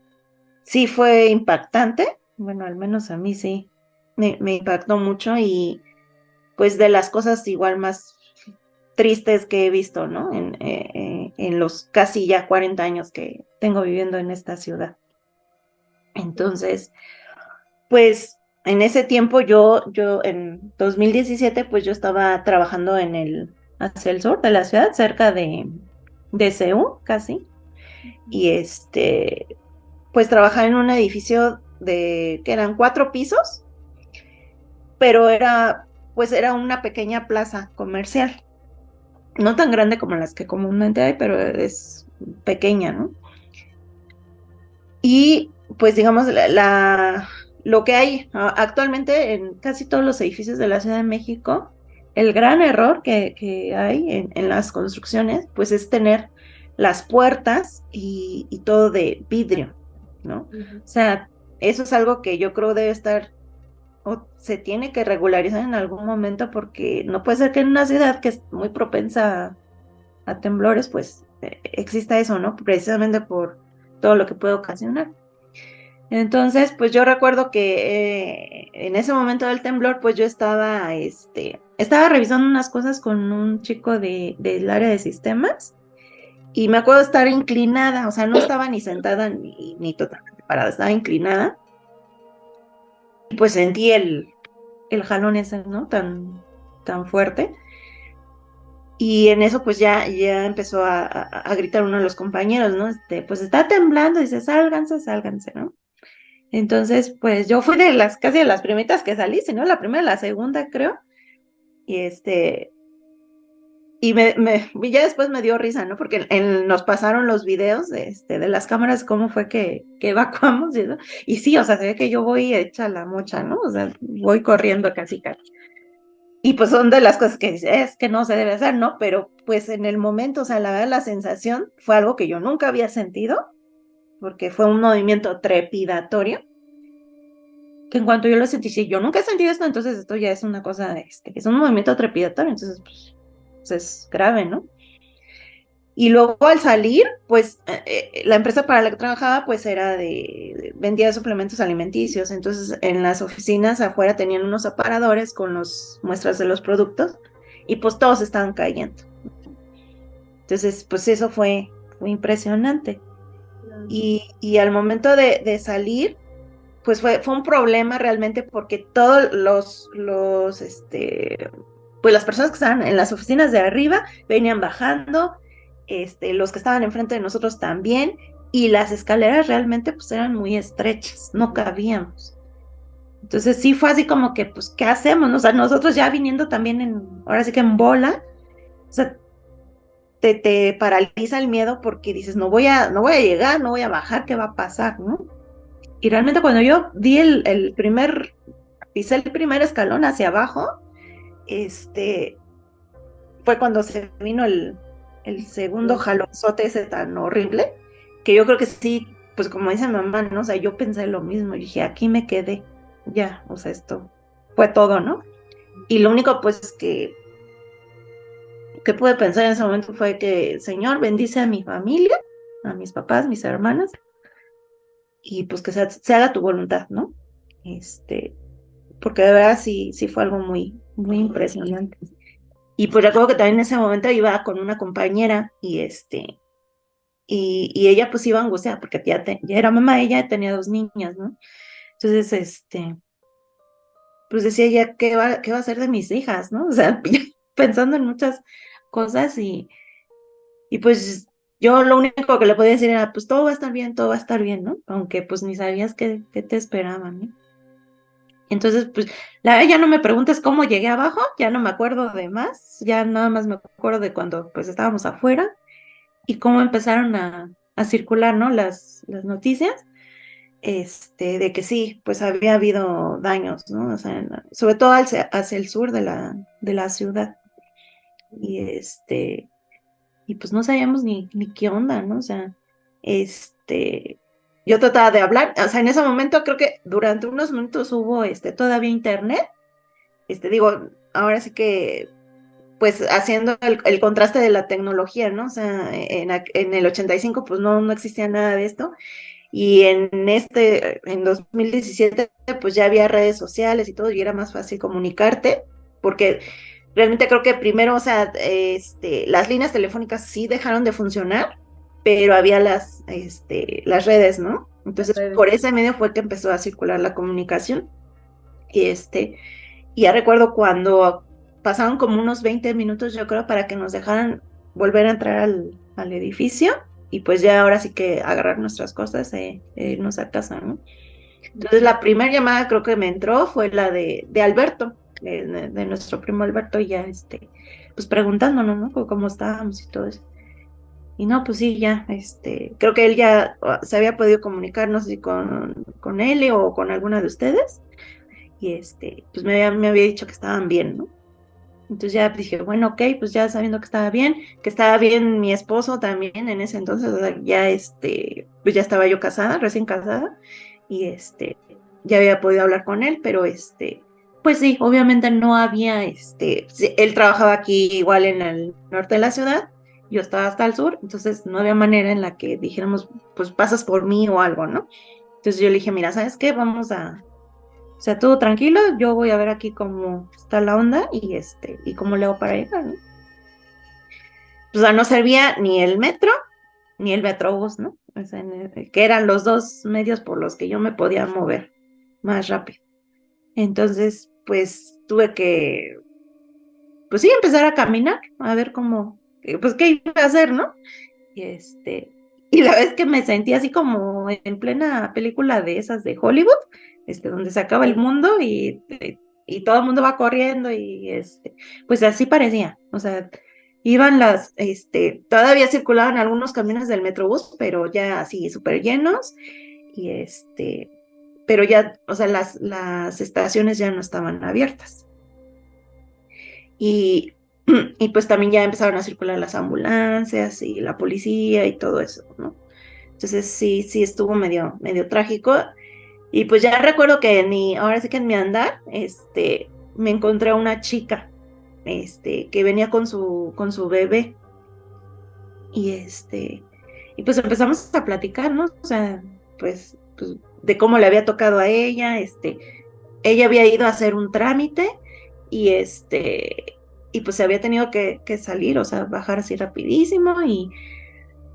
sí fue impactante, bueno, al menos a mí sí, me impactó mucho y pues de las cosas igual más tristes que he visto, ¿no? En los casi ya 40 años que tengo viviendo en esta ciudad. Entonces, pues en ese tiempo yo en 2017, pues yo estaba trabajando hacia el sur de la ciudad, cerca de CU, casi, y pues trabajaba en un edificio que eran 4 pisos, pero era una pequeña plaza comercial. no tan grande como las que comúnmente hay, pero es pequeña, ¿no? Y pues digamos, lo que hay actualmente en casi todos los edificios de la Ciudad de México, el gran error que hay en las construcciones, pues es tener las puertas y todo de vidrio, ¿no? O sea, eso es algo que yo creo debe estar o se tiene que regularizar en algún momento, porque no puede ser que en una ciudad que es muy propensa a temblores, pues exista eso, ¿no? Precisamente por todo lo que puede ocasionar. Entonces, pues yo recuerdo que en ese momento del temblor, pues yo estaba revisando unas cosas con un chico del área de sistemas, y me acuerdo estar inclinada, o sea, no estaba ni sentada ni totalmente parada, estaba inclinada, y pues sentí el jalón ese, ¿no? Tan fuerte. Y en eso pues ya empezó a gritar uno de los compañeros, ¿no? Pues está temblando, dice, sálganse, ¿no? Entonces, pues yo fui casi de las primeritas que salí, si no la primera, la segunda, creo. Y y ya después me dio risa, ¿no? Porque nos pasaron los videos de las cámaras, cómo fue que evacuamos, y eso. Y sí, o sea, se ve que yo voy hecha la mocha, ¿no? O sea, voy corriendo casi. Y pues son de las cosas que dices, es que no se debe hacer, ¿no? Pero pues en el momento, o sea, la verdad, la sensación fue algo que yo nunca había sentido, porque fue un movimiento trepidatorio, que en cuanto yo lo sentí, si yo nunca he sentido esto, entonces esto ya es una cosa, es un movimiento trepidatorio, entonces pues es grave, ¿no? Y luego al salir, pues la empresa para la que trabajaba pues vendía suplementos alimenticios, entonces en las oficinas afuera tenían unos aparadores con las muestras de los productos, y pues todos estaban cayendo. Entonces pues eso fue impresionante. Y al momento de salir, pues fue un problema realmente, porque todos pues las personas que estaban en las oficinas de arriba venían bajando, los que estaban enfrente de nosotros también, y las escaleras realmente pues eran muy estrechas, no cabíamos. Entonces sí fue así como que, pues, ¿qué hacemos? O sea, nosotros ya viniendo también ahora sí que en bola, o sea, te paraliza el miedo, porque dices, no voy a llegar, no voy a bajar, ¿qué va a pasar, no? Y realmente cuando yo pisé el primer escalón hacia abajo, fue cuando se vino el segundo jalonzote ese tan horrible, que yo creo que sí, pues como dice mi mamá, ¿no? O sea, yo pensé lo mismo, y dije, aquí me quedé, ya, o sea, esto fue todo, ¿no? Y lo único, pues, que pude pensar en ese momento fue que, Señor, bendice a mi familia, a mis papás, mis hermanas, y pues que se haga tu voluntad, ¿no? Porque de verdad sí fue algo muy, muy impresionante. Y pues recuerdo que también en ese momento iba con una compañera, y ella pues iba angustiada porque ya era mamá, ella tenía 2 niñas, ¿no? Entonces, pues decía ella, ¿qué va a hacer de mis hijas, no? O sea, pensando en muchas cosas, y pues yo lo único que le podía decir era, pues todo va a estar bien, ¿no? Aunque pues ni sabías qué te esperaban, ¿no? Entonces, pues, la verdad ya no me preguntes cómo llegué abajo, ya no me acuerdo de más, ya nada más me acuerdo de cuando pues estábamos afuera y cómo empezaron a circular, ¿no? Las noticias, de que sí, pues había habido daños, ¿no? O sea, sobre todo hacia el sur de la ciudad. Y pues no sabíamos ni qué onda, ¿no? O sea, yo trataba de hablar, o sea, en ese momento creo que durante unos minutos hubo todavía internet, digo, ahora sí que pues haciendo el contraste de la tecnología, ¿no? O sea, en el 85 pues no existía nada de esto, y en 2017 pues ya había redes sociales y todo, y era más fácil comunicarte, porque realmente creo que primero, o sea, las líneas telefónicas sí dejaron de funcionar, pero había las redes, ¿no? Entonces, por ese medio fue que empezó a circular la comunicación. Y ya recuerdo cuando pasaron como unos 20 minutos, yo creo, para que nos dejaran volver a entrar al edificio, y pues ya ahora sí que agarrar nuestras cosas e irnos a casa, ¿no? Entonces, la primera llamada creo que me entró fue la de Alberto, de nuestro primo Alberto, y ya, pues preguntándonos, ¿no? Cómo estábamos y todo eso. Y no, pues sí, ya, creo que él ya se había podido comunicar, no sé si con él o con alguna de ustedes, y pues me había dicho que estaban bien, ¿no? Entonces ya dije, bueno, ok, pues ya sabiendo que estaba bien mi esposo también en ese entonces, o sea, ya pues ya estaba yo casada, recién casada, y ya había podido hablar con él, pero pues sí, obviamente no había, sí, él trabajaba aquí igual en el norte de la ciudad, yo estaba hasta el sur, entonces no había manera en la que dijéramos, pues pasas por mí o algo, ¿no? Entonces yo le dije, mira, ¿sabes qué? O sea, todo tranquilo, yo voy a ver aquí cómo está la onda y cómo le hago para llegar, ¿no? O sea, no servía ni el metro ni el metrobús, ¿no? O sea, que eran los dos medios por los que yo me podía mover más rápido. Entonces, pues tuve que, pues sí, empezar a caminar, a ver pues qué iba a hacer, ¿no? Y y la vez que me sentí así como en plena película de esas de Hollywood, donde se acaba el mundo y todo el mundo va corriendo y pues así parecía, o sea, iban todavía circulaban algunos camiones del Metrobús, pero ya así súper llenos y pero ya, o sea, las estaciones ya no estaban abiertas. Y y pues también ya empezaron a circular las ambulancias y la policía y todo eso, ¿no? Entonces sí estuvo medio trágico. Y pues ya recuerdo que ahora sí que en mi andar, me encontré a una chica, que venía con su bebé. Y y pues empezamos a platicar, ¿no? O sea, pues de cómo le había tocado a ella, ella había ido a hacer un trámite y y pues se había tenido que salir, o sea, bajar así rapidísimo y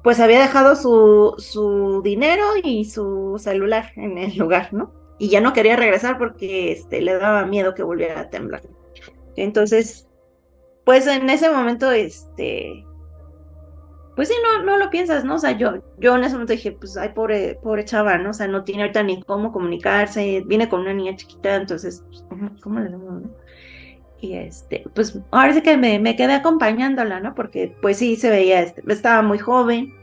pues había dejado su dinero y su celular en el lugar, ¿no? Y ya no quería regresar porque le daba miedo que volviera a temblar. Entonces, pues en ese momento, pues sí, no lo piensas, ¿no? O sea, yo en ese momento dije, pues, ay, pobre chava, ¿no? O sea, no tiene ahorita ni cómo comunicarse, viene con una niña chiquita, entonces, pues, ¿cómo le damos, no? Y pues ahora sí que me quedé acompañándola, ¿no? Porque pues sí se veía, estaba muy joven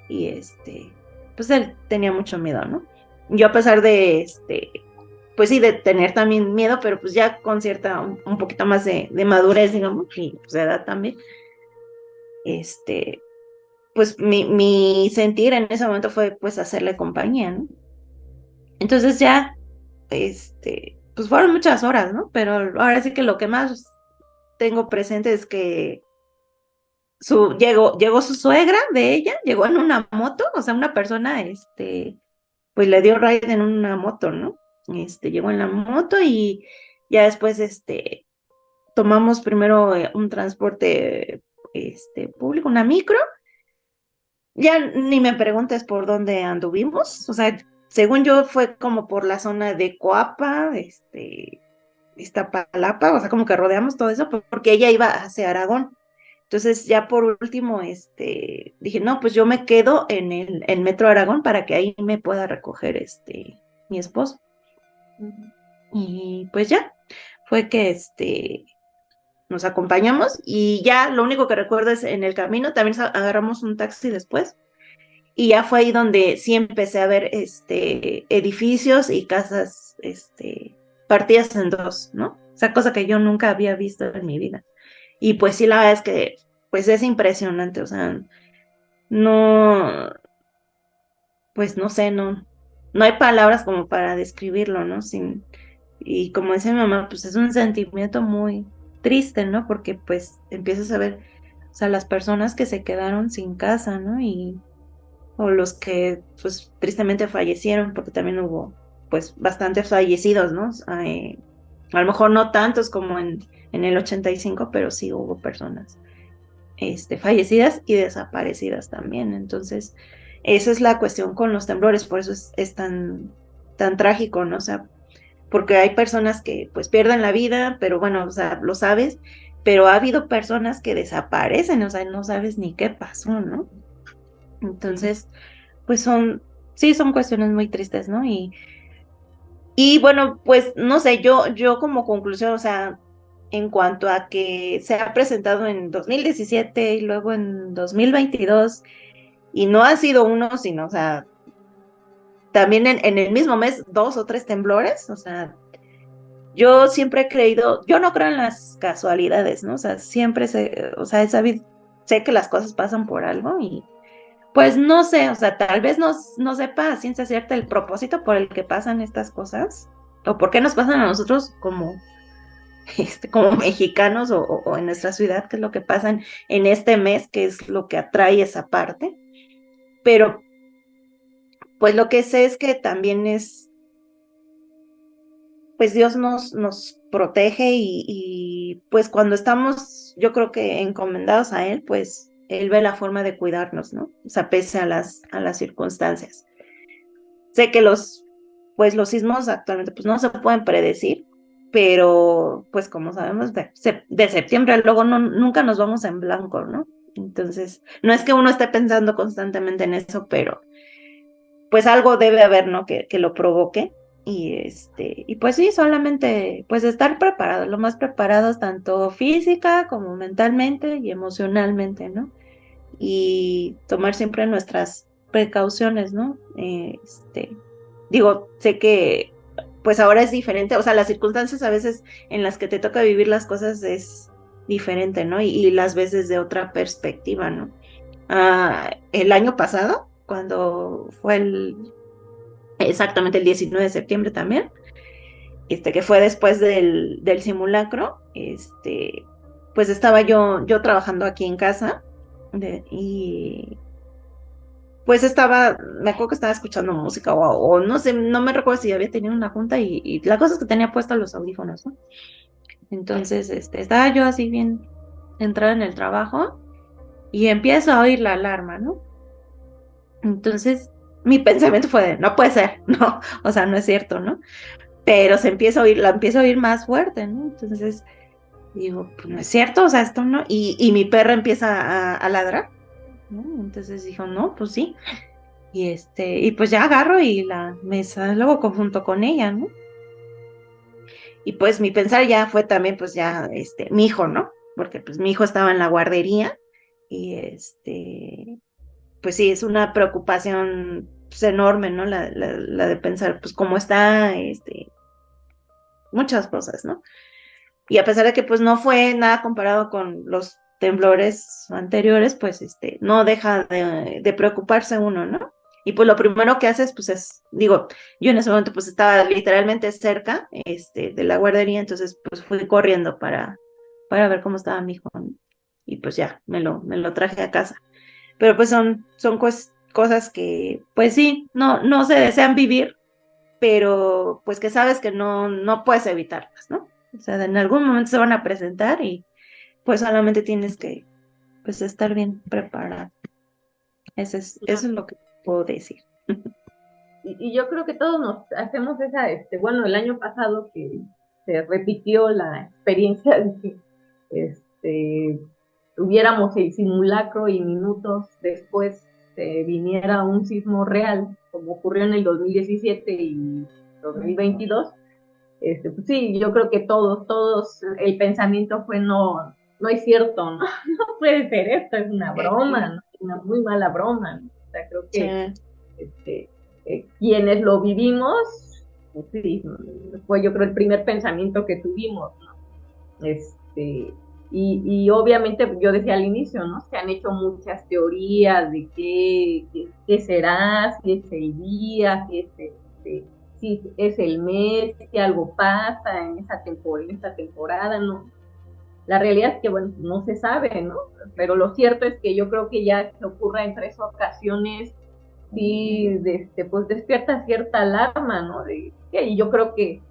y pues él tenía mucho miedo, ¿no? Yo a pesar de, pues sí, de tener también miedo, pero pues ya con cierta, un poquito más de madurez, digamos, y pues de edad también, pues mi sentir en ese momento fue pues hacerle compañía, ¿no? Entonces ya, pues fueron muchas horas, ¿no? Pero ahora sí que lo que más tengo presente es que llegó su suegra de ella, llegó en una moto, o sea, una persona, pues le dio ride en una moto, ¿no? Llegó en la moto y ya después, tomamos primero un transporte, público, una micro. Ya ni me preguntes por dónde anduvimos, o sea, según yo fue como por la zona de Coapa, Iztapalapa, o sea, como que rodeamos todo eso porque ella iba hacia Aragón. Entonces, ya por último, dije, no, pues yo me quedo en el Metro Aragón para que ahí me pueda recoger mi esposo. Y pues ya, fue que nos acompañamos y ya lo único que recuerdo es en el camino, también agarramos un taxi después. Y ya fue ahí donde sí empecé a ver edificios y casas partidas en dos, ¿no? O sea, cosa que yo nunca había visto en mi vida. Y pues sí, la verdad es que pues es impresionante, o sea, no, pues no sé, no hay palabras como para describirlo, ¿no? Y como dice mi mamá, pues es un sentimiento muy triste, ¿no? Porque pues empiezas a ver, o sea, las personas que se quedaron sin casa, ¿no? O los que pues tristemente fallecieron, porque también hubo pues bastantes fallecidos, ¿no? A lo mejor no tantos como en el 85, pero sí hubo personas fallecidas y desaparecidas también. Entonces, esa es la cuestión con los temblores, por eso es tan trágico, ¿no? O sea, porque hay personas que pues pierden la vida, pero bueno, o sea, lo sabes, pero ha habido personas que desaparecen, o sea, no sabes ni qué pasó, ¿no? Entonces, pues sí, son cuestiones muy tristes, ¿no? Y bueno, pues no sé, yo como conclusión, o sea, en cuanto a que se ha presentado en 2017 y luego en 2022, y no ha sido uno, sino, o sea, también en el mismo mes 2 o 3 temblores, o sea, yo siempre he creído, yo no creo en las casualidades, ¿no? O sea, siempre o sea, he sabido, sé que las cosas pasan por algo y pues no sé, o sea, tal vez no sepa a ciencia cierta el propósito por el que pasan estas cosas, o por qué nos pasan a nosotros como mexicanos o en nuestra ciudad, qué es lo que pasa en este mes, qué es lo que atrae esa parte, pero pues lo que sé es que también pues Dios nos protege y pues cuando estamos, yo creo que encomendados a Él, pues Él ve la forma de cuidarnos, ¿no? O sea, pese a las circunstancias. Sé que pues los sismos actualmente pues no se pueden predecir, pero pues como sabemos de septiembre luego nunca nos vamos en blanco, ¿no? Entonces, no es que uno esté pensando constantemente en eso, pero pues algo debe haber, ¿no? Que lo provoque. Y pues sí, solamente pues estar preparados, lo más preparados tanto física como mentalmente y emocionalmente, ¿no? Y tomar siempre nuestras precauciones, ¿no? Digo, sé que pues ahora es diferente, o sea, las circunstancias a veces en las que te toca vivir las cosas es diferente, ¿no? Y las ves desde otra perspectiva, ¿no? El año pasado, cuando fue exactamente el 19 de septiembre también, que fue después del simulacro, pues estaba yo trabajando aquí en casa y pues me acuerdo que estaba escuchando música o no sé, no me recuerdo si había tenido una junta y la cosa es que tenía puestos los audífonos, ¿no? Entonces, estaba yo así bien entrada en el trabajo y empiezo a oír la alarma, ¿no? Entonces, mi pensamiento fue de, no puede ser, no, o sea, no es cierto, ¿no? Pero la empiezo a oír más fuerte, ¿no? Entonces, digo, pues no es cierto, o sea, esto no, y mi perra empieza a ladrar, ¿no? Entonces dijo, no, pues sí, y pues ya agarro y la mesa, luego conjunto con ella, ¿no? Y pues mi pensar ya fue también, pues ya, mi hijo, ¿no? Porque pues mi hijo estaba en la guardería y pues sí, es una preocupación pues, enorme, ¿no? La de pensar, pues cómo está, muchas cosas, ¿no? Y a pesar de que pues no fue nada comparado con los temblores anteriores, pues no deja de preocuparse uno, ¿no? Y pues lo primero que haces, pues digo, yo en ese momento pues estaba literalmente cerca, de la guardería, entonces pues fui corriendo para ver cómo estaba mi hijo, ¿no? Y pues ya, me lo traje a casa. Pero pues son cosas que, pues sí, no se desean vivir, pero pues que sabes que no puedes evitarlas, ¿no? O sea, en algún momento se van a presentar y pues solamente tienes que pues estar bien preparado. Eso es lo que puedo decir. Y yo creo que todos nos hacemos bueno, el año pasado que se repitió la experiencia de que tuviéramos el simulacro y minutos después viniera un sismo real, como ocurrió en el 2017 y 2022. Pues sí, yo creo que todos, el pensamiento fue no es cierto, no, no puede ser esto, es una broma, ¿no? Una muy mala broma, ¿no? O sea, creo que quienes lo vivimos, pues sí, fue yo creo el primer pensamiento que tuvimos, ¿no? Y obviamente yo decía al inicio, ¿no? Se han hecho muchas teorías de qué será, si es el día, si es el mes, si algo pasa en esa temporada, ¿no? La realidad es que, bueno, no se sabe, ¿no? Pero lo cierto es que yo creo que ya que ocurra en 3 ocasiones, sí, pues despierta cierta alarma, ¿no? Y yo creo que,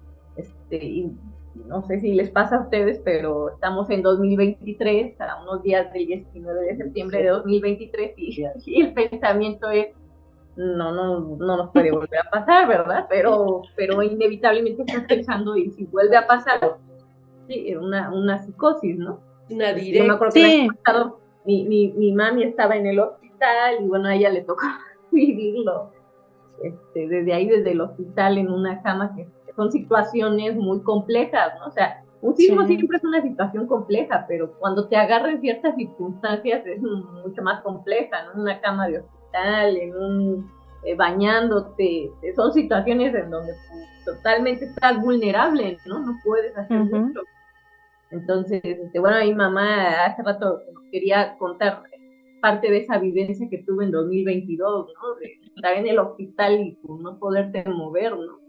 no sé si les pasa a ustedes, pero estamos en 2023, a unos días del 19 de septiembre de 2023, y el pensamiento es, no nos puede volver a pasar, ¿verdad? Pero inevitablemente estás pensando, y si vuelve a pasar, sí, una psicosis, ¿no? Una directa. Yo me acuerdo que el año pasado mi mami estaba en el hospital y bueno, a ella le tocó vivirlo desde ahí, desde el hospital, en una cama, que son situaciones muy complejas, ¿no? O sea, Un sismo Sí. siempre es una situación compleja, pero cuando te agarra en ciertas circunstancias es mucho más compleja, ¿no? En una cama de hospital, bañándote, son situaciones en donde totalmente estás vulnerable, ¿no? No puedes hacer mucho. Entonces, bueno, mi mamá hace rato quería contar parte de esa vivencia que tuve en 2022, ¿no? De estar en el hospital y no poderte mover, ¿no?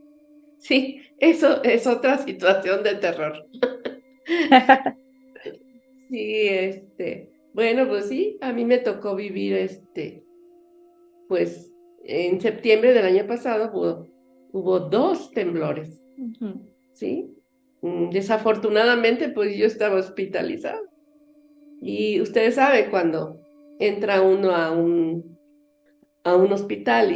Sí, eso es otra situación de terror. Sí, bueno, pues sí, a mí me tocó vivir, pues en septiembre del año pasado hubo 2 temblores, ¿sí? Desafortunadamente, pues yo estaba hospitalizada. Y ustedes saben, cuando entra uno a un hospital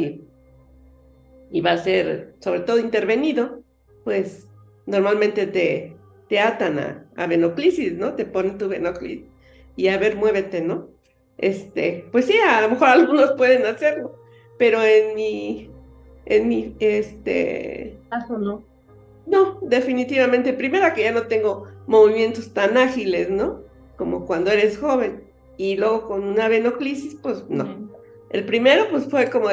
y va a ser, sobre todo, intervenido, pues normalmente te atan a venoclisis, ¿no? Te ponen tu venoclisis y a ver, muévete, ¿no? Pues sí, a lo mejor algunos pueden hacerlo, pero en mi, Caso no. no, definitivamente, primero que ya no tengo movimientos tan ágiles, ¿no? Como cuando eres joven. Y luego con una venoclisis, pues no. El primero, pues fue como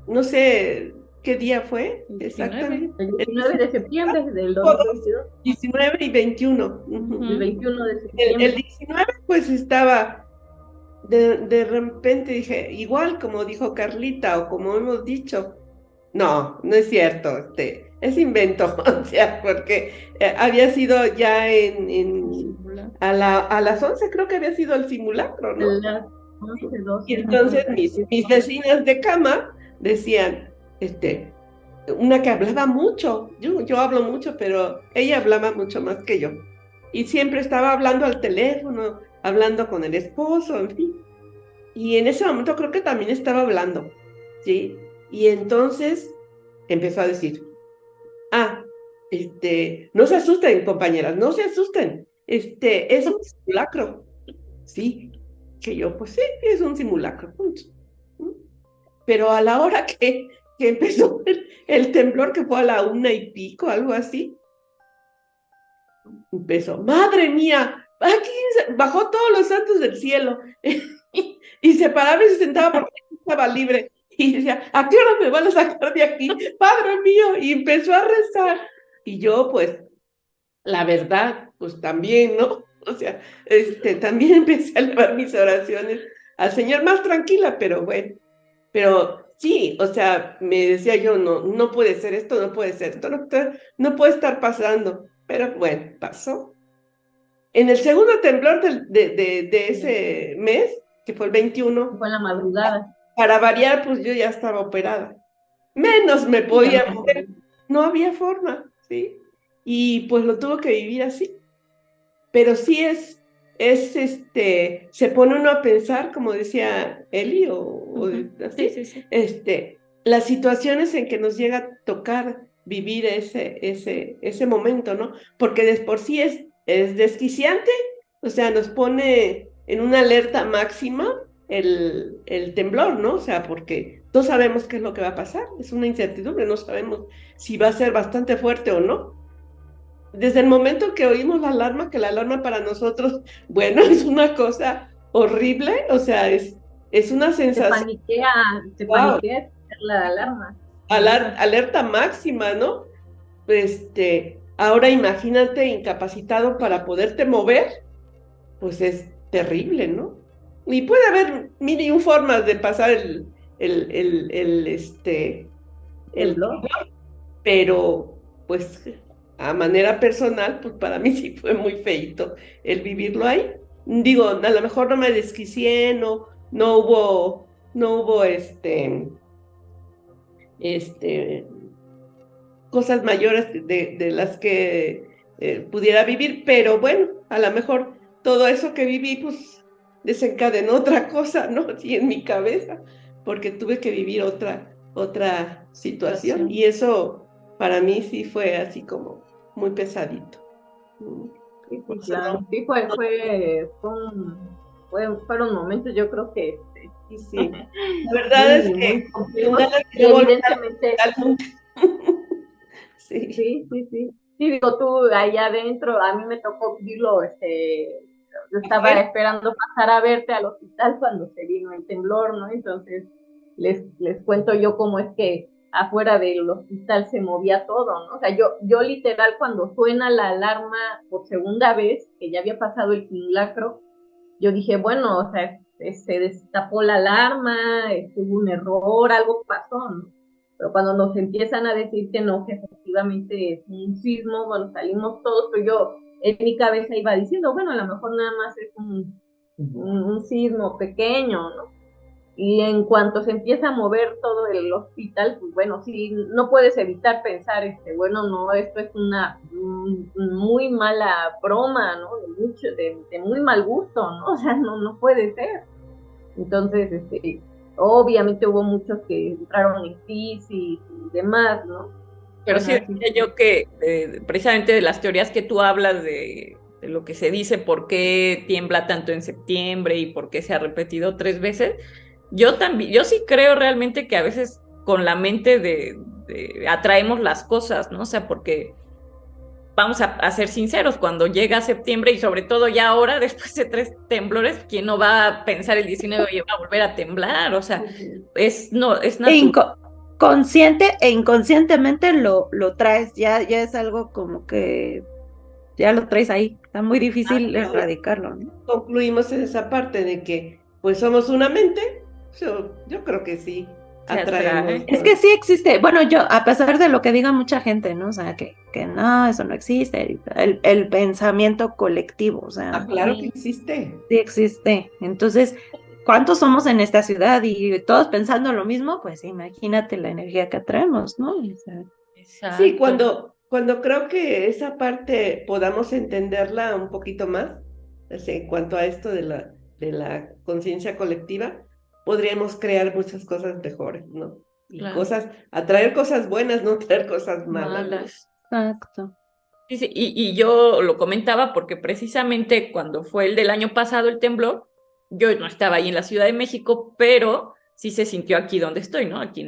no sé qué día fue exactamente. El 19 de septiembre del 2022. 19 y 21. El 21 de El septiembre. 19, pues estaba, de repente dije, igual como dijo Carlita o como hemos dicho, no, no es cierto, es invento, o sea, porque había sido ya a las 11 creo que había sido el simulacro, ¿no? Las 11, 12. Y entonces mis vecinas de cama decían, una que hablaba mucho, yo hablo mucho, pero ella hablaba mucho más que yo. Y siempre estaba hablando al teléfono, hablando con el esposo, en fin. Y en ese momento creo que también estaba hablando, ¿sí? Y entonces empezó a decir, no se asusten, compañeras, no se asusten, es un simulacro, ¿sí? Que yo, pues sí, es un simulacro, punto. Pero a la hora que empezó el temblor, que fue a la 1:00 y pico, algo así, empezó, madre mía, aquí bajó todos los santos del cielo, y se paraba y se sentaba porque estaba libre, y decía, ¿a qué hora me van a sacar de aquí? Padre mío, y empezó a rezar, y yo, pues, la verdad, pues también, ¿no? O sea, también empecé a elevar mis oraciones al Señor más tranquila, pero bueno, pero sí, o sea, me decía yo, no puede ser esto, no puede ser esto, no puede estar pasando, pero bueno, pasó. En el segundo temblor de ese mes, que fue el 21, fue en la madrugada. Para variar, pues yo ya estaba operada. Menos me podía mover, no había forma, ¿sí? Y pues lo tuvo que vivir así. Pero sí se pone uno a pensar, como decía Eli, así, Sí. las situaciones en que nos llega a tocar vivir ese momento, ¿no? Porque de por sí es desquiciante, o sea, nos pone en una alerta máxima el temblor, ¿no? O sea, porque no sabemos qué es lo que va a pasar, es una incertidumbre, no sabemos si va a ser bastante fuerte o no. Desde el momento que oímos la alarma, que la alarma para nosotros, bueno, es una cosa horrible, o sea, es una sensación. Te paniquea la alarma. Alerta máxima, ¿no? Ahora imagínate incapacitado para poderte mover, pues es terrible, ¿no? Y puede haber mil y un formas de pasar el temblor, pero pues a manera personal, pues para mí sí fue muy feito el vivirlo ahí. Digo, a lo mejor no me desquicié, no hubo cosas mayores de las que pudiera vivir, pero bueno, a lo mejor todo eso que viví, pues desencadenó otra cosa, ¿no? Sí, en mi cabeza, porque tuve que vivir otra situación, y eso para mí sí fue así como muy pesadito. Sí, claro. Sí, fueron momentos, yo creo que sí. La verdad es que evidentemente sí. Sí. sí, digo, tú allá adentro, a mí me tocó vivirlo, yo estaba esperando pasar a verte al hospital cuando se vino el temblor, ¿no? Entonces, les cuento yo cómo es que afuera del hospital se movía todo, ¿no? O sea, yo literal cuando suena la alarma por segunda vez, que ya había pasado el simulacro, yo dije, bueno, o sea, se destapó la alarma, hubo un error, algo pasó, ¿no? Pero cuando nos empiezan a decir que no, que efectivamente es un sismo, bueno, salimos todos, pero yo en mi cabeza iba diciendo, bueno, a lo mejor nada más es un sismo pequeño, ¿no? Y en cuanto se empieza a mover todo el hospital, pues bueno, sí, no puedes evitar pensar, bueno, no, esto es una muy mala broma, ¿no? De muy mal gusto, ¿no? O sea, no puede ser. Entonces, obviamente hubo muchos que entraron en crisis y demás, ¿no? Pero Bueno, sí así decía yo que precisamente de las teorías que tú hablas de lo que se dice, por qué tiembla tanto en septiembre y por qué se ha repetido 3 veces, yo también, yo sí creo realmente que a veces con la mente atraemos las cosas, ¿no? O sea, porque vamos a ser sinceros, cuando llega septiembre y sobre todo ya ahora, después de 3 temblores, ¿quién no va a pensar el 19 oye, va a volver a temblar? O sea, no, es E natural. consciente e inconscientemente lo traes, ya es algo como que ya lo traes ahí, está muy difícil erradicarlo, ¿no? Concluimos en esa parte de que, pues somos una mente, yo creo que sí, Se atraemos. atrae. Es que sí existe, bueno, yo, a pesar de lo que diga mucha gente, ¿no? O sea, que no, eso no existe, el pensamiento colectivo, o sea, Claro que existe. sí existe. Entonces, ¿cuántos somos en esta ciudad y todos pensando lo mismo? Pues imagínate la energía que atraemos, ¿no? O sea, Sí, Exacto. cuando creo que esa parte podamos entenderla un poquito más, en cuanto a esto de la conciencia colectiva, podríamos crear muchas cosas mejores, ¿no? Y Claro. atraer cosas buenas, no traer cosas malas, ¿no? Malas. exacto. Sí, sí, y yo lo comentaba porque precisamente cuando fue el del año pasado el temblor, yo no estaba ahí en la Ciudad de México, pero sí se sintió aquí donde estoy, ¿no? Aquí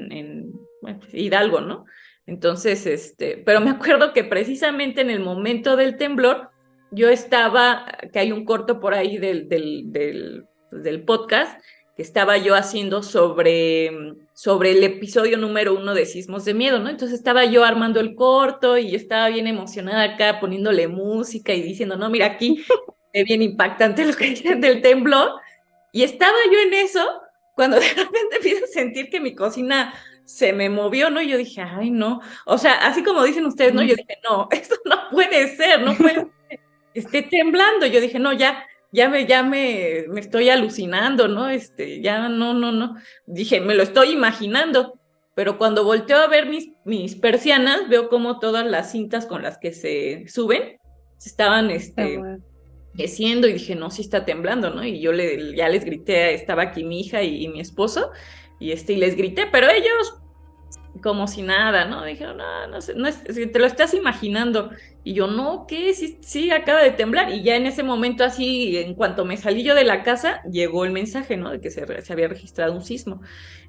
bueno, pues, Hidalgo, ¿no? Entonces, pero me acuerdo que precisamente en el momento del temblor, yo estaba, que hay un corto por ahí del podcast, que estaba yo haciendo sobre el episodio número 1 de Sismos de Miedo, ¿no? Entonces estaba yo armando el corto y estaba bien emocionada acá poniéndole música y diciendo, no, mira aquí, es bien impactante lo que dicen del temblor. Y estaba yo en eso cuando de repente empiezo a sentir que mi cocina se me movió, ¿no? Y yo dije, ay, no. O sea, así como dicen ustedes, ¿no? Yo dije, no, esto no puede ser, no puede ser que esté temblando. Yo dije, no, ya me estoy alucinando, ¿no? Ya no. Dije, me lo estoy imaginando. Pero cuando volteo a ver mis persianas, veo como todas las cintas con las que se suben se estaban, Está bueno. meciendo y dije, no, sí está temblando, ¿no? Y yo ya les grité, estaba aquí mi hija y mi esposo, y les grité, pero ellos como si nada, ¿no? Dijeron, no, no sé, no es, si te lo estás imaginando. Y yo, no, ¿qué? Sí, sí, acaba de temblar. Y ya en ese momento, así, en cuanto me salí yo de la casa, llegó el mensaje, ¿no? De que se había registrado un sismo.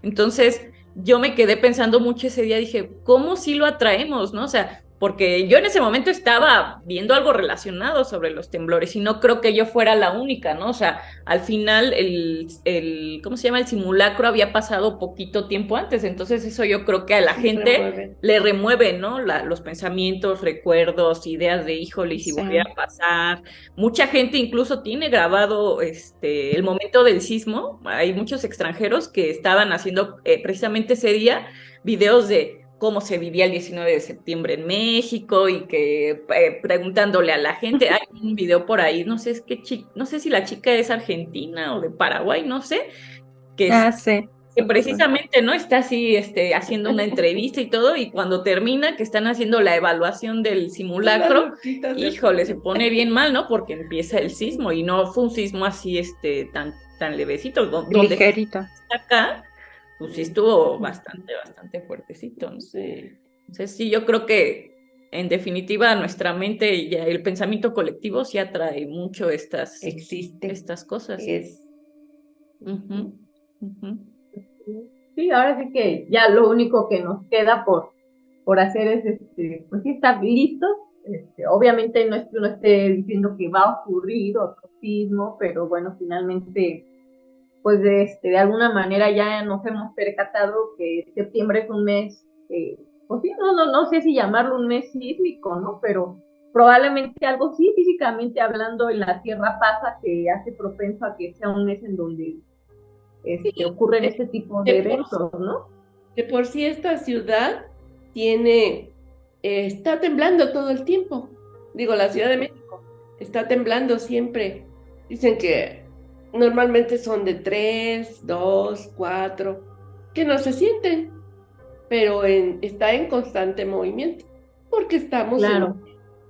Entonces, yo me quedé pensando mucho ese día, dije, ¿cómo sí lo atraemos, no? O sea, porque yo en ese momento estaba viendo algo relacionado sobre los temblores y no creo que yo fuera la única, ¿no? O sea, al final ¿cómo se llama? El simulacro había pasado poquito tiempo antes, entonces eso yo creo que a la gente le remueve, ¿no? Los pensamientos, recuerdos, ideas de híjole, y si Sí. volviera a pasar. Mucha gente incluso tiene grabado el momento del sismo. Hay muchos extranjeros que estaban haciendo precisamente ese día videos de cómo se vivía el 19 de septiembre en México y que preguntándole a la gente, hay un video por ahí, no sé, no sé si la chica es argentina o de Paraguay, no sé, que, Ah, sí. que precisamente, ¿no? Está así, haciendo una entrevista y todo, y cuando termina, que están haciendo la evaluación del simulacro, híjole, se pone bien mal, ¿no? Porque empieza el sismo y no fue un sismo así, tan levecito, donde Ligerito. acá pues sí estuvo bastante fuertecito, ¿no? Sí. Entonces sí, yo creo que en definitiva nuestra mente y el pensamiento colectivo sí atrae mucho Existe. estas cosas. Es. Ujú, ujú. Sí, ahora sí que ya lo único que nos queda por hacer es, pues sí, estar listos, Obviamente no es que uno esté diciendo que va a ocurrir otro sismo, pero bueno, finalmente, pues de alguna manera ya nos hemos percatado que septiembre es un mes, pues sí, no sé si llamarlo un mes sísmico, ¿no? Pero probablemente algo sí, físicamente hablando, en la Tierra pasa que hace propenso a que sea un mes en donde ocurren este tipo de eventos, ¿no? De por sí esta ciudad está temblando todo el tiempo. Digo, la Ciudad de México está temblando siempre. Dicen que normalmente son de 3, 2, 4, que no se sienten, pero está en constante movimiento, porque estamos Claro.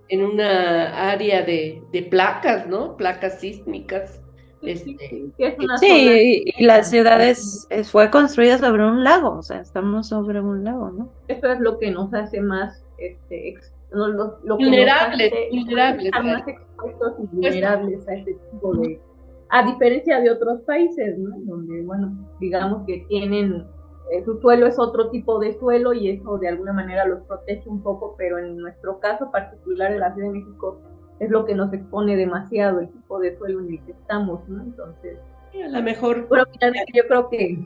en una área de placas, ¿no? Placas sísmicas. Sí, que es una zona. Sí, y la ciudad fue construida sobre un lago, o sea, estamos sobre un lago, ¿no? Eso es lo que nos hace más, lo vulnerables, que nos hace estar más expuestos y Pues, vulnerables a este tipo de, a diferencia de otros países, ¿no? Donde, bueno, digamos que tienen, su suelo es otro tipo de suelo y eso de alguna manera los protege un poco, pero en nuestro caso particular de la Ciudad de México es lo que nos expone demasiado, el tipo de suelo en el que estamos, ¿no? Entonces, a lo mejor. bueno, finalmente yo creo que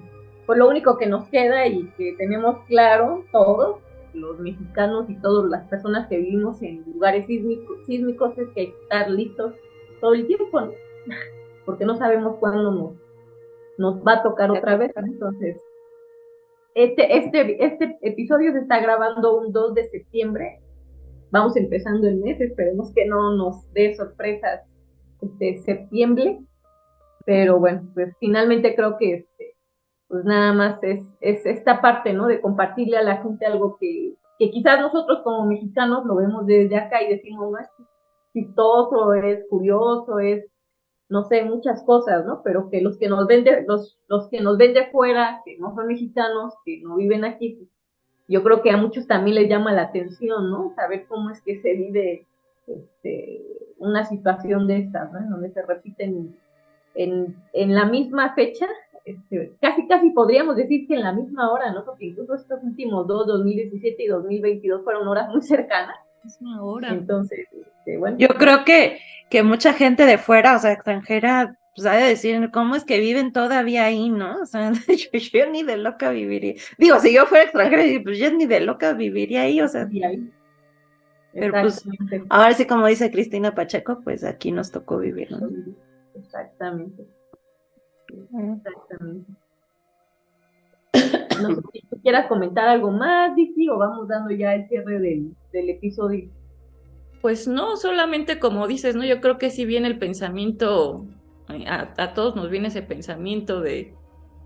pues lo único que nos queda y que tenemos claro todos, los mexicanos y todas las personas que vivimos en lugares sísmicos es que hay que estar listos todo el tiempo, ¿no? Porque no sabemos cuándo nos va a tocar otra vez, ¿no? Entonces, este episodio se está grabando un 2 de septiembre, vamos empezando el mes, esperemos que no nos dé sorpresas septiembre, pero bueno, pues finalmente creo que pues nada más es esta parte, ¿no? De compartirle a la gente algo que quizás nosotros como mexicanos lo vemos desde acá y decimos, no, es chistoso, es curioso, es, no sé, muchas cosas, ¿no? Pero que los que nos ven los que nos ven de fuera, que no son mexicanos, que no viven aquí, pues, yo creo que a muchos también les llama la atención, ¿no? Saber cómo es que se vive una situación de estas, ¿no? En donde se repiten en la misma fecha, casi podríamos decir que en la misma hora, ¿no? Porque incluso estos últimos 2017 y 2022 fueron horas muy cercanas. Misma hora. Entonces, bueno. Yo creo que mucha gente de fuera, o sea, extranjera, pues ha de decir, ¿cómo es que viven todavía ahí, no? O sea, yo ni de loca viviría. Digo, si yo fuera extranjera, pues yo ni de loca viviría ahí, o sea. Pero pues, ahora sí, como dice Cristina Pacheco, pues aquí nos tocó vivir, ¿no? Exactamente. Exactamente. No sé si tú quieras comentar algo más, Vicky, o vamos dando ya el cierre del episodio. Pues no, solamente como dices, ¿no? Yo creo que si viene el pensamiento, a todos nos viene ese pensamiento de,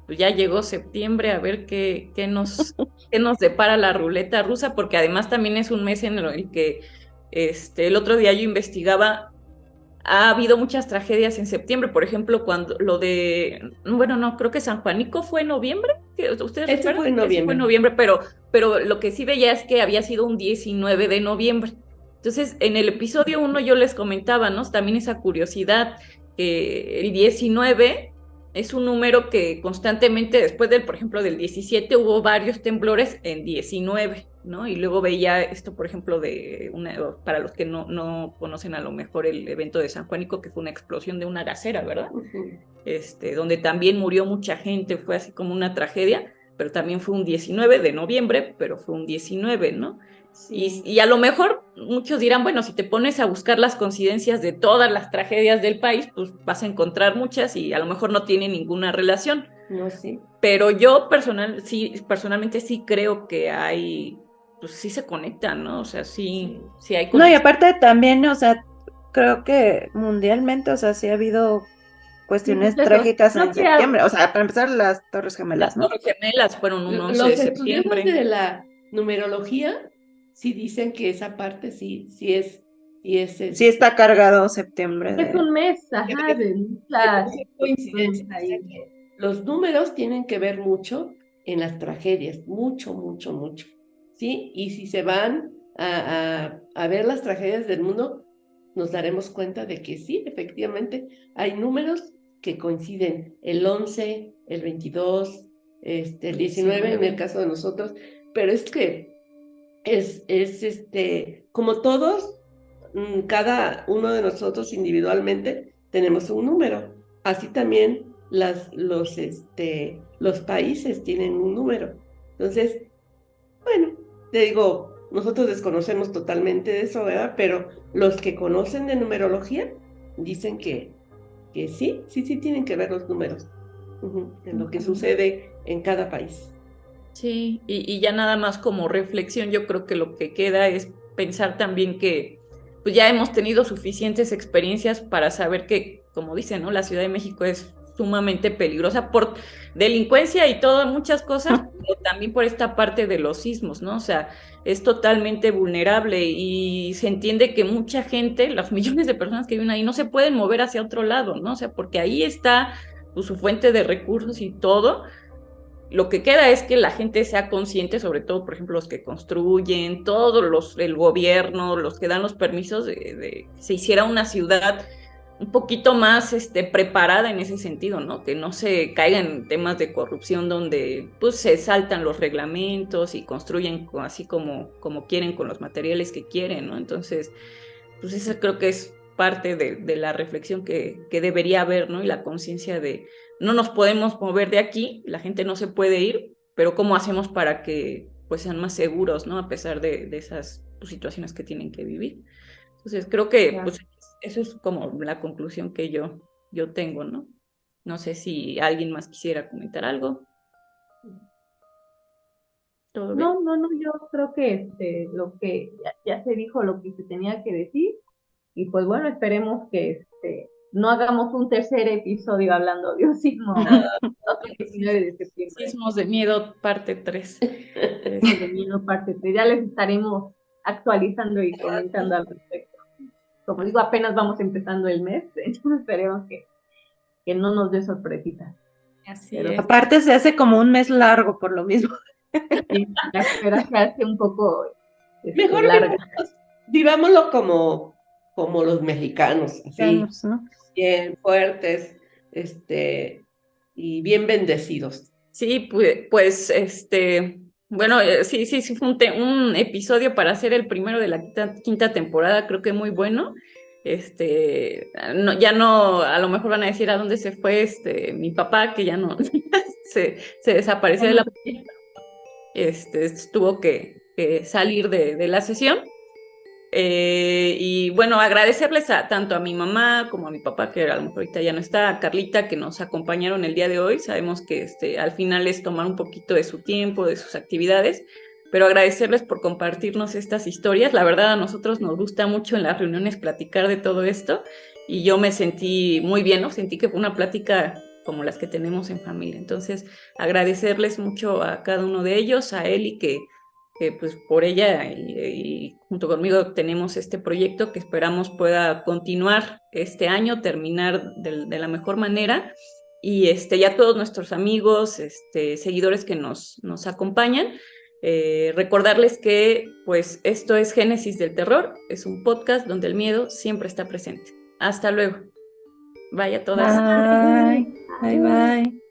pues ya llegó septiembre, a ver qué nos depara la ruleta rusa, porque además también es un mes en el que, el otro día yo investigaba, ha habido muchas tragedias en septiembre, por ejemplo, cuando bueno, no, creo que San Juanico fue en noviembre, ¿ustedes recuerdan? Fue en noviembre. Fue en noviembre, pero lo que sí veía es que había sido un 19 de noviembre. Entonces, en el episodio 1 yo les comentaba, ¿no? También esa curiosidad, que el 19 es un número que constantemente, después por ejemplo, del 17 hubo varios temblores en 19, ¿no? Y luego veía esto, por ejemplo, para los que no conocen a lo mejor el evento de San Juanico, que fue una explosión de una gasera, ¿verdad? Donde también murió mucha gente, fue así como una tragedia, pero también fue un 19 de noviembre, pero fue un 19, ¿no? Sí. Y a lo mejor muchos dirán, bueno, si te pones a buscar las coincidencias de todas las tragedias del país, pues vas a encontrar muchas y a lo mejor no tiene ninguna relación. No, sí. Pero yo personalmente sí creo que hay, pues sí se conectan, ¿no? O sea, sí hay conexión. No, y aparte también, o sea, creo que mundialmente, o sea, sí ha habido cuestiones trágicas en septiembre. O sea, para empezar, las Torres Gemelas, ¿no? Las Torres Gemelas fueron un 11 de septiembre. Los septiembre. estudiosos de la numerología sí dicen que esa parte sí está cargado septiembre. Es un mes, ajá, de muchas coincidencias. Los números tienen que ver mucho en las tragedias, mucho, ¿sí? Y si se van a ver las tragedias del mundo, nos daremos cuenta de que sí, efectivamente, hay números que coinciden, el 11, el 22, el 19 en el caso de nosotros, pero es que es como todos cada uno de nosotros individualmente tenemos un número. Así también los países tienen un número. Entonces, bueno, te digo, nosotros desconocemos totalmente de eso, ¿verdad? Pero los que conocen de numerología dicen que sí tienen que ver los números en lo que sucede en cada país. Sí, y ya nada más como reflexión, yo creo que lo que queda es pensar también que pues ya hemos tenido suficientes experiencias para saber que, como dicen, ¿no? La Ciudad de México es sumamente peligrosa por delincuencia y todas muchas cosas, pero también por esta parte de los sismos, ¿no? O sea, es totalmente vulnerable y se entiende que mucha gente, los millones de personas que viven ahí, no se pueden mover hacia otro lado, ¿no? O sea, porque ahí está pues, su fuente de recursos y todo. Lo que queda es que la gente sea consciente, sobre todo, por ejemplo, los que construyen, el gobierno, los que dan los permisos de que se hiciera una ciudad un poquito más preparada en ese sentido, ¿no? Que no se caiga en temas de corrupción donde pues se saltan los reglamentos y construyen así como quieren con los materiales que quieren, ¿no? Entonces, pues esa creo que es parte de la reflexión que debería haber, ¿no? Y la conciencia de no nos podemos mover de aquí, la gente no se puede ir, pero ¿cómo hacemos para que pues sean más seguros, ¿no? A pesar de esas pues, situaciones que tienen que vivir. Entonces creo que pues eso es como la conclusión que yo tengo, ¿no? No sé si alguien más quisiera comentar algo. ¿Todo bien? No, yo creo que lo que ya se dijo lo que se tenía que decir, y pues bueno, esperemos que no hagamos un tercer episodio hablando de un sismo el 19 de septiembre. Sismos de miedo, parte 3. Sismos de miedo, parte 3. Ya les estaremos actualizando y comentando al respecto. Como digo, apenas vamos empezando el mes, entonces esperemos que no nos dé sorpresitas. Así es. Aparte se hace como un mes largo por lo mismo. Sí, la espera se hace un poco Mejor larga. Vivámoslo como los mexicanos, así, ¿No? bien fuertes, y bien bendecidos. Sí, pues bueno, sí, fue un episodio para hacer el primero de la quinta temporada, creo que muy bueno. Ya no, a lo mejor van a decir a dónde se fue mi papá, que ya no se desapareció de la tuvo que salir de la sesión. Y bueno, agradecerles tanto a mi mamá como a mi papá, que a lo mejor ahorita ya no está, a Carlita, que nos acompañaron el día de hoy. Sabemos que al final es tomar un poquito de su tiempo, de sus actividades, pero agradecerles por compartirnos estas historias. La verdad, a nosotros nos gusta mucho en las reuniones platicar de todo esto y yo me sentí muy bien, ¿no? Sentí que fue una plática como las que tenemos en familia. Entonces, agradecerles mucho a cada uno de ellos, a Eli, que pues por ella y junto conmigo tenemos este proyecto que esperamos pueda continuar este año, terminar de la mejor manera, y ya todos nuestros amigos, seguidores que nos acompañan, recordarles que pues esto es Génesis del Terror, es un podcast donde el miedo siempre está presente. Hasta luego. Bye a todas. Bye, bye, bye.